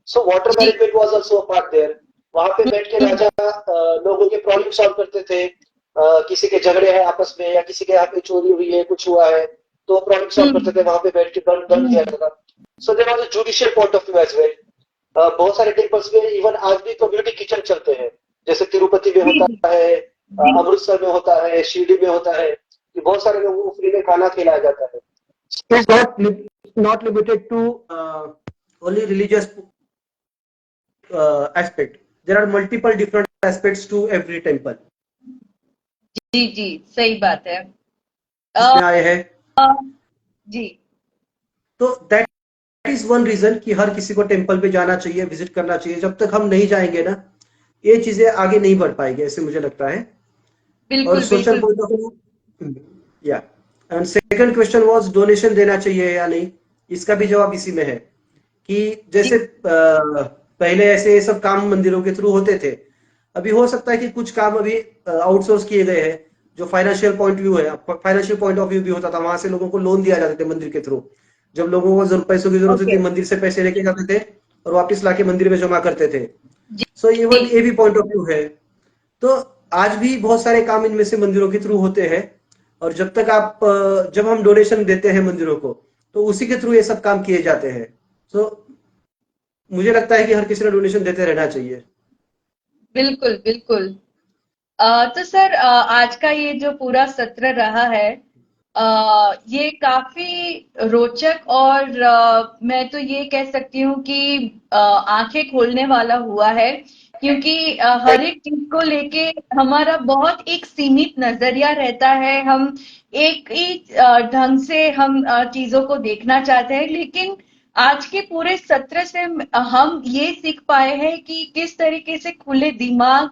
So water management was also a part there. वहां पे बैठ के राजा लोगों के प्रॉब्लम सॉल्व करते थे। किसी के झगड़े हैं आपस में, या किसी के यहाँ पे चोरी हुई है, कुछ हुआ है, तो प्रॉब्लम सॉल्व करते थे वहां पे बैठ के, दंड दिया जाता था। So there was a judicial point of view as well. बहुत सारे टेम्पल्स में इवन आज भी कम्युनिटी किचन चलते हैं, जैसे तिरुपति में होता है, अमृतसर में होता है, शिरडी में होता है, कि बहुत सारे लोगों को फ्री में खाना खिलाया जाता है। It is not limited to only religious aspect. There are multiple different aspects to every temple. जी जी, सही बात है। इसमें आए हैं जी। तो दैट इज वन रीजन कि हर किसी को टेम्पल पे जाना चाहिए, विजिट करना चाहिए। जब तक हम नहीं जाएंगे ना, ये चीजें आगे नहीं बढ़ पाएगी, ऐसे मुझे लगता है। और सोशल पॉइंट ऑफ व्यू, या and second question was donation देना चाहिए या नहीं। इसका भी जवाब इसी में है कि जैसे पहले ऐसे सब काम मंदिरों के थ्रू होते थे, अभी हो सकता है कि कुछ काम अभी आउटसोर्स किए गए हैं। जो फाइनेंशियल पॉइंट व्यू है, फाइनेंशियल पॉइंट ऑफ व्यू भी होता था, वहां से लोगों को लोन दिया जाते थे मंदिर के थ्रू। जब लोगों को पैसों की जरूरत होती थी, मंदिर से पैसे लेके जाते थे और वापस लाके मंदिर में जमा करते थे। सो इवन ये भी पॉइंट ऑफ व्यू है। तो आज भी बहुत सारे काम इनमें से मंदिरों के थ्रू होते हैं, और जब हम डोनेशन देते हैं मंदिरों को, तो उसी के थ्रू ये सब काम किए जाते हैं। तो मुझे लगता है कि हर किसी ने डोनेशन देते रहना चाहिए। बिल्कुल बिल्कुल। तो सर, आज का ये जो पूरा सत्र रहा है, ये काफी रोचक, और मैं तो ये कह सकती हूँ कि आंखें खोलने वाला हुआ है, क्योंकि हर एक चीज को लेके हमारा बहुत एक सीमित नजरिया रहता है। हम एक ही ढंग से हम चीजों को देखना चाहते हैं, लेकिन आज के पूरे सत्र से हम ये सीख पाए हैं कि किस तरीके से खुले दिमाग,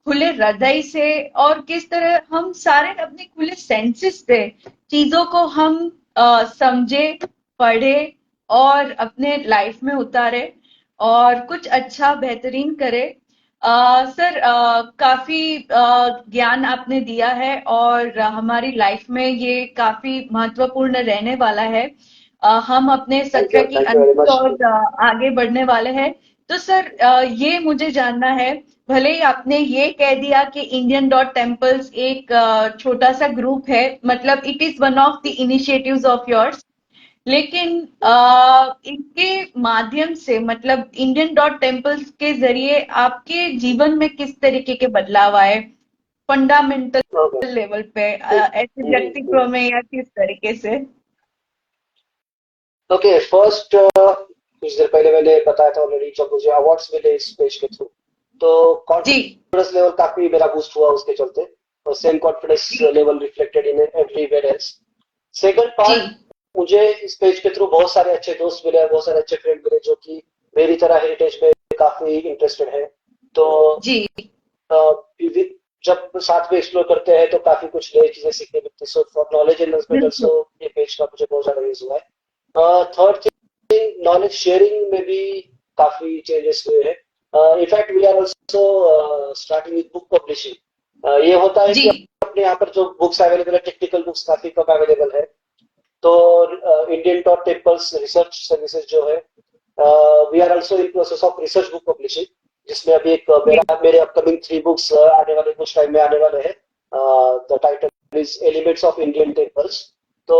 खुले हृदय से, और किस तरह हम सारे अपने खुले सेंसेस से चीजों को हम समझे, पढ़े और अपने लाइफ में उतारे और कुछ अच्छा बेहतरीन करे। सर, काफी ज्ञान आपने दिया है, और हमारी लाइफ में ये काफी महत्वपूर्ण रहने वाला है। हम अपने सत्र की अंत और आगे बढ़ने वाले हैं। तो सर, ये मुझे जानना है, भले ही आपने ये कह दिया कि इंडियन डॉट टेम्पल्स एक छोटा सा ग्रुप है, मतलब it is one of the initiatives of yours, लेकिन इनके माध्यम से, मतलब इंडियन डॉट टेम्पल्स के जरिए आपके जीवन में किस तरीके के बदलाव आए, फंडामेंटल लेवल पे, ऐसे व्यक्तित्व में, या किस तरीके से? ओके, फर्स्ट कुछ देर पहले मैंने बताया था ऑलरेडी, जब मुझे अवार्ड्स मिले इस पेज के थ्रू, तो कॉन्फिडेंस लेवल काफी मेरा बूस्ट हुआ उसके चलते, और same confidence level reflected in everywhere else. Second part, मुझे इस पेज के थ्रू बहुत सारे अच्छे दोस्त मिले, बहुत सारे अच्छे फ्रेंड मिले जो कि मेरी तरह हेरिटेज में काफी इंटरेस्टेड है। तो जब साथ में एक्सप्लोर करते हैं तो काफी कुछ नई चीजें सीखने मिलती है। So for knowledge enhancement also ये पेज का मुझे बहुत ज्यादा यूज हुआ है। थर्ड थिंग, नॉलेज शेयरिंग में भी काफी चेंजेस हुए हैं। In fact we are also starting with book publishing. ये होता है कि अपने यहाँ पर जो बुक्स अवेलेबल है, टेक्निकल बुक्स काफी कम अवेलेबल है। तो Indian dot temples research services जो है, we are also in process of research book publishing, जिसमें अभी एक मेरे अपकमिंग 3 बुक्स आने वाले कुछ टाइम में आने वाले हैं। The title is elements of Indian temples. तो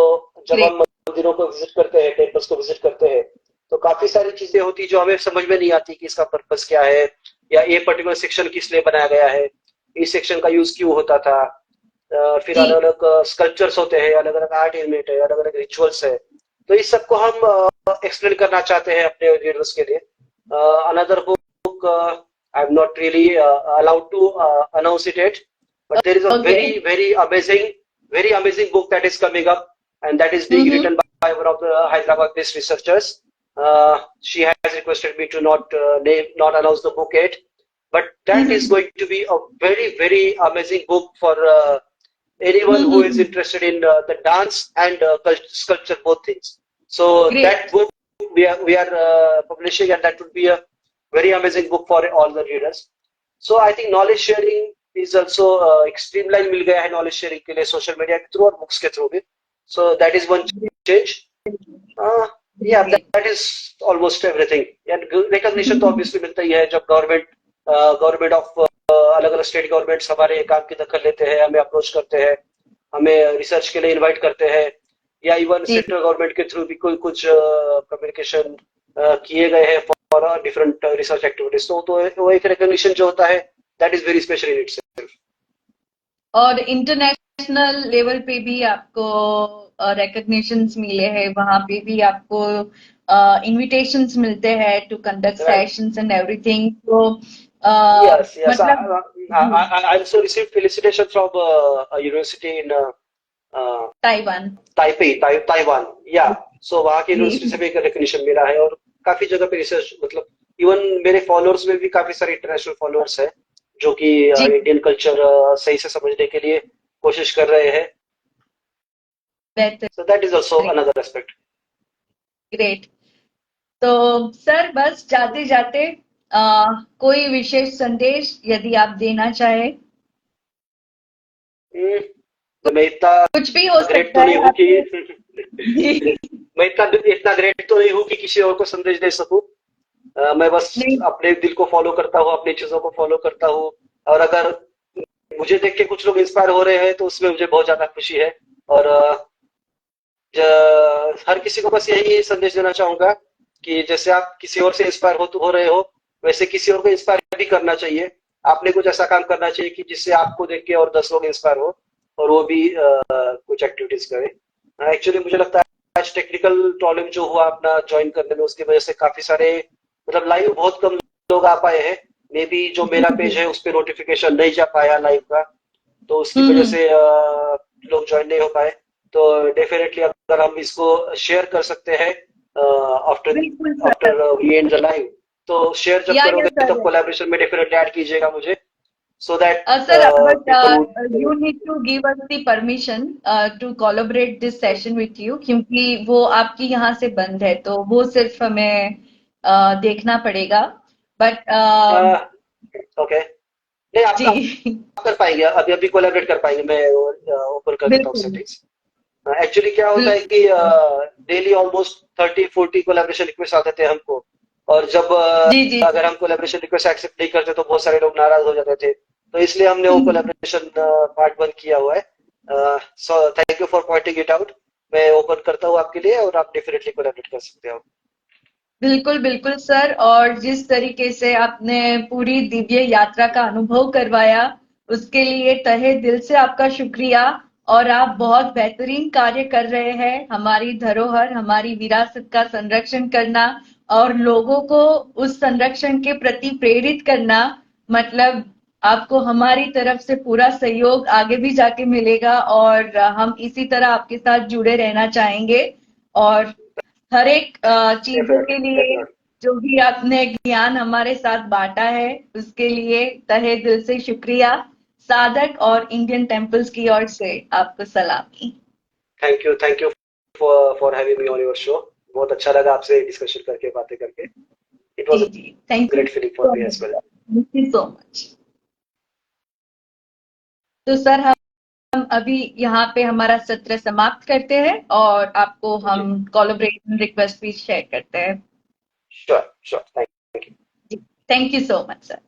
जब हम मंदिरों को विजिट करते हैं, टेम्पल्स को विजिट करते हैं, तो काफी सारी चीजें होती जो हमें समझ में नहीं आती कि इसका पर्पस क्या है, या ये पर्टिकुलर सेक्शन किस लिए बनाया गया है, इस सेक्शन का यूज क्यों होता था। फिर अलग अलग स्कल्पचर्स होते हैं, अलग अलग आर्ट एलिमेंट है, अलग अलग रिचुअल्स है। तो इस सबको हम एक्सप्लेन करना चाहते हैं अपने रीडर्स के लिए। Another book I am not really allowed to announce it yet, but there is a very amazing book that is coming up, and that is being written by one of the Hyderabad-based researchers. She has requested me to not announce the book yet, but that is going to be a very amazing book for anyone who is interested in the dance and sculpture, both things. So that book we are publishing, and that would be a very amazing book for all the readers. So I think knowledge sharing is also एक streamline मिल गया है knowledge sharing के लिए सोशल मीडिया के थ्रू और बुक्स के थ्रू भी. So that is one change. Yeah, that is almost everything. And recognition तो obviously मिलता ही है जब गवर्नमेंट ऑफ अलग अलग स्टेट गवर्नमेंट्स हमारे काम की दखल लेते हैं, हमें अप्रोच करते हैं, हमें रिसर्च के लिए इनवाइट करते हैं, या इवन सेंट्रल गवर्नमेंट के थ्रू भी कोई कुछ कम्युनिकेशन किए गए हैं फॉर डिफरेंट रिसर्च एक्टिविटीज. तो वो एक रिकॉग्निशन जो होता है, that is very special in itself. और इंटरनेशनल लेवल पे भी आपको रिकॉग्निशंस मिले हैं, वहां पे भी आपको इनविटेशंस मिलते हैं to conduct sessions and everything. तो yes, I also received felicitation from a university in Taiwan. Yeah, so वहाँ की यूनिवर्सिटी से भी एक रिकॉग्निशन मिला है, और काफी जगह पे रिसर्च, मतलब इवन मेरे फॉलोअर्स में भी काफी सारे इंटरनेशनल फॉलोअर्स हैं जो कि इंडियन कल्चर सही से समझने के लिए कोशिश कर रहे हैं. So that is also another aspect. Great. तो सर बस जाते जाते कोई विशेष संदेश यदि आप देना चाहे. मैं इतना कुछ भी हो ग्रेट तो नहीं हूँ कि मैं इतना ग्रेट तो नहीं हूँ कि किसी और को संदेश दे सकूं. मैं बस अपने दिल को फॉलो करता हूँ, अपनी चीजों को फॉलो करता हूँ, और अगर मुझे देख के कुछ लोग इंस्पायर हो रहे हैं तो उसमें मुझे बहुत ज्यादा खुशी है. और हर किसी को बस यही संदेश देना चाहूंगा कि जैसे आप किसी और से इंस्पायर हो रहे हो, वैसे किसी और को इंस्पायर भी करना चाहिए. आपने कुछ ऐसा काम करना चाहिए कि जिससे आपको देख के और 10 लोग इंस्पायर हो और वो भी कुछ एक्टिविटीज करें. एक्चुअली मुझे लगता है आज टेक्निकल प्रॉब्लम जो हुआ अपना ज्वाइन करने में, उसकी वजह से काफी सारे, मतलब लाइव बहुत कम लोग आ पाए हैं. मे बी जो मेरा पेज है उस पर नोटिफिकेशन नहीं जा पाया लाइव का, तो उसकी वजह से लोग ज्वाइन नहीं हो पाए. तो डेफिनेटली अगर हम इसको शेयर कर सकते हैं after we end the live, तो शेयर जब करोगे तब कोलैबोरेशन में डेफिनेटली ऐड कीजिएगा मुझे, so that sir, you need to give us the permission to collaborate this session with you, क्योंकि वो आपकी यहाँ से बंद है, तो वो सिर्फ हमें देखना पड़ेगा. बट ओके, नहीं आप कर पाएंगे, अभी कोलैबोरेट कर पाएंगे. मैं ओपन कर देता हूँ सेटिंग्स. एक्चुअली क्या होता है कि डेली ऑलमोस्ट 30-40 कोलैबोरेशन रिक्वेस्ट आते थे हमको, और जब अगर हम कोलैबोरेशन रिक्वेस्ट एक्सेप्ट नहीं करते तो बहुत सारे लोग नाराज हो जाते थे. तो इसलिए हमने वो कोलैबोरेशन पार्ट 1 किया हुआ है. So thank you for pointing it out. मैं ओपन करता हूँ आपके लिए, और आप डेफिनेटली कोलैबोरेट कर सकते हो. बिल्कुल सर. और जिस तरीके से आपने पूरी दिव्य यात्रा का अनुभव करवाया, उसके लिए तहे दिल से आपका शुक्रिया. और आप बहुत बेहतरीन कार्य कर रहे हैं, हमारी धरोहर, हमारी विरासत का संरक्षण करना और लोगों को उस संरक्षण के प्रति प्रेरित करना. मतलब आपको हमारी तरफ से पूरा सहयोग आगे भी जाके मिलेगा, और हम इसी तरह आपके साथ जुड़े रहना चाहेंगे. और हर एक चीजों के लिए जो भी आपने ज्ञान हमारे साथ बांटा है, उसके लिए तहे दिल से शुक्रिया. साधक और इंडियन टेम्पल्स की ओर से आपको सलामी. Thank you for having me on your show. बहुत अच्छा लगा आपसे डिस्कशन करके, बातें करके. It was a great feeling for me as well. Thank you so much. तो सर अभी यहाँ पे हमारा सत्र समाप्त करते हैं और आपको हम कोलैबोरेशन रिक्वेस्ट भी शेयर करते हैं। Sure sure, thank you. Thank you so much sir.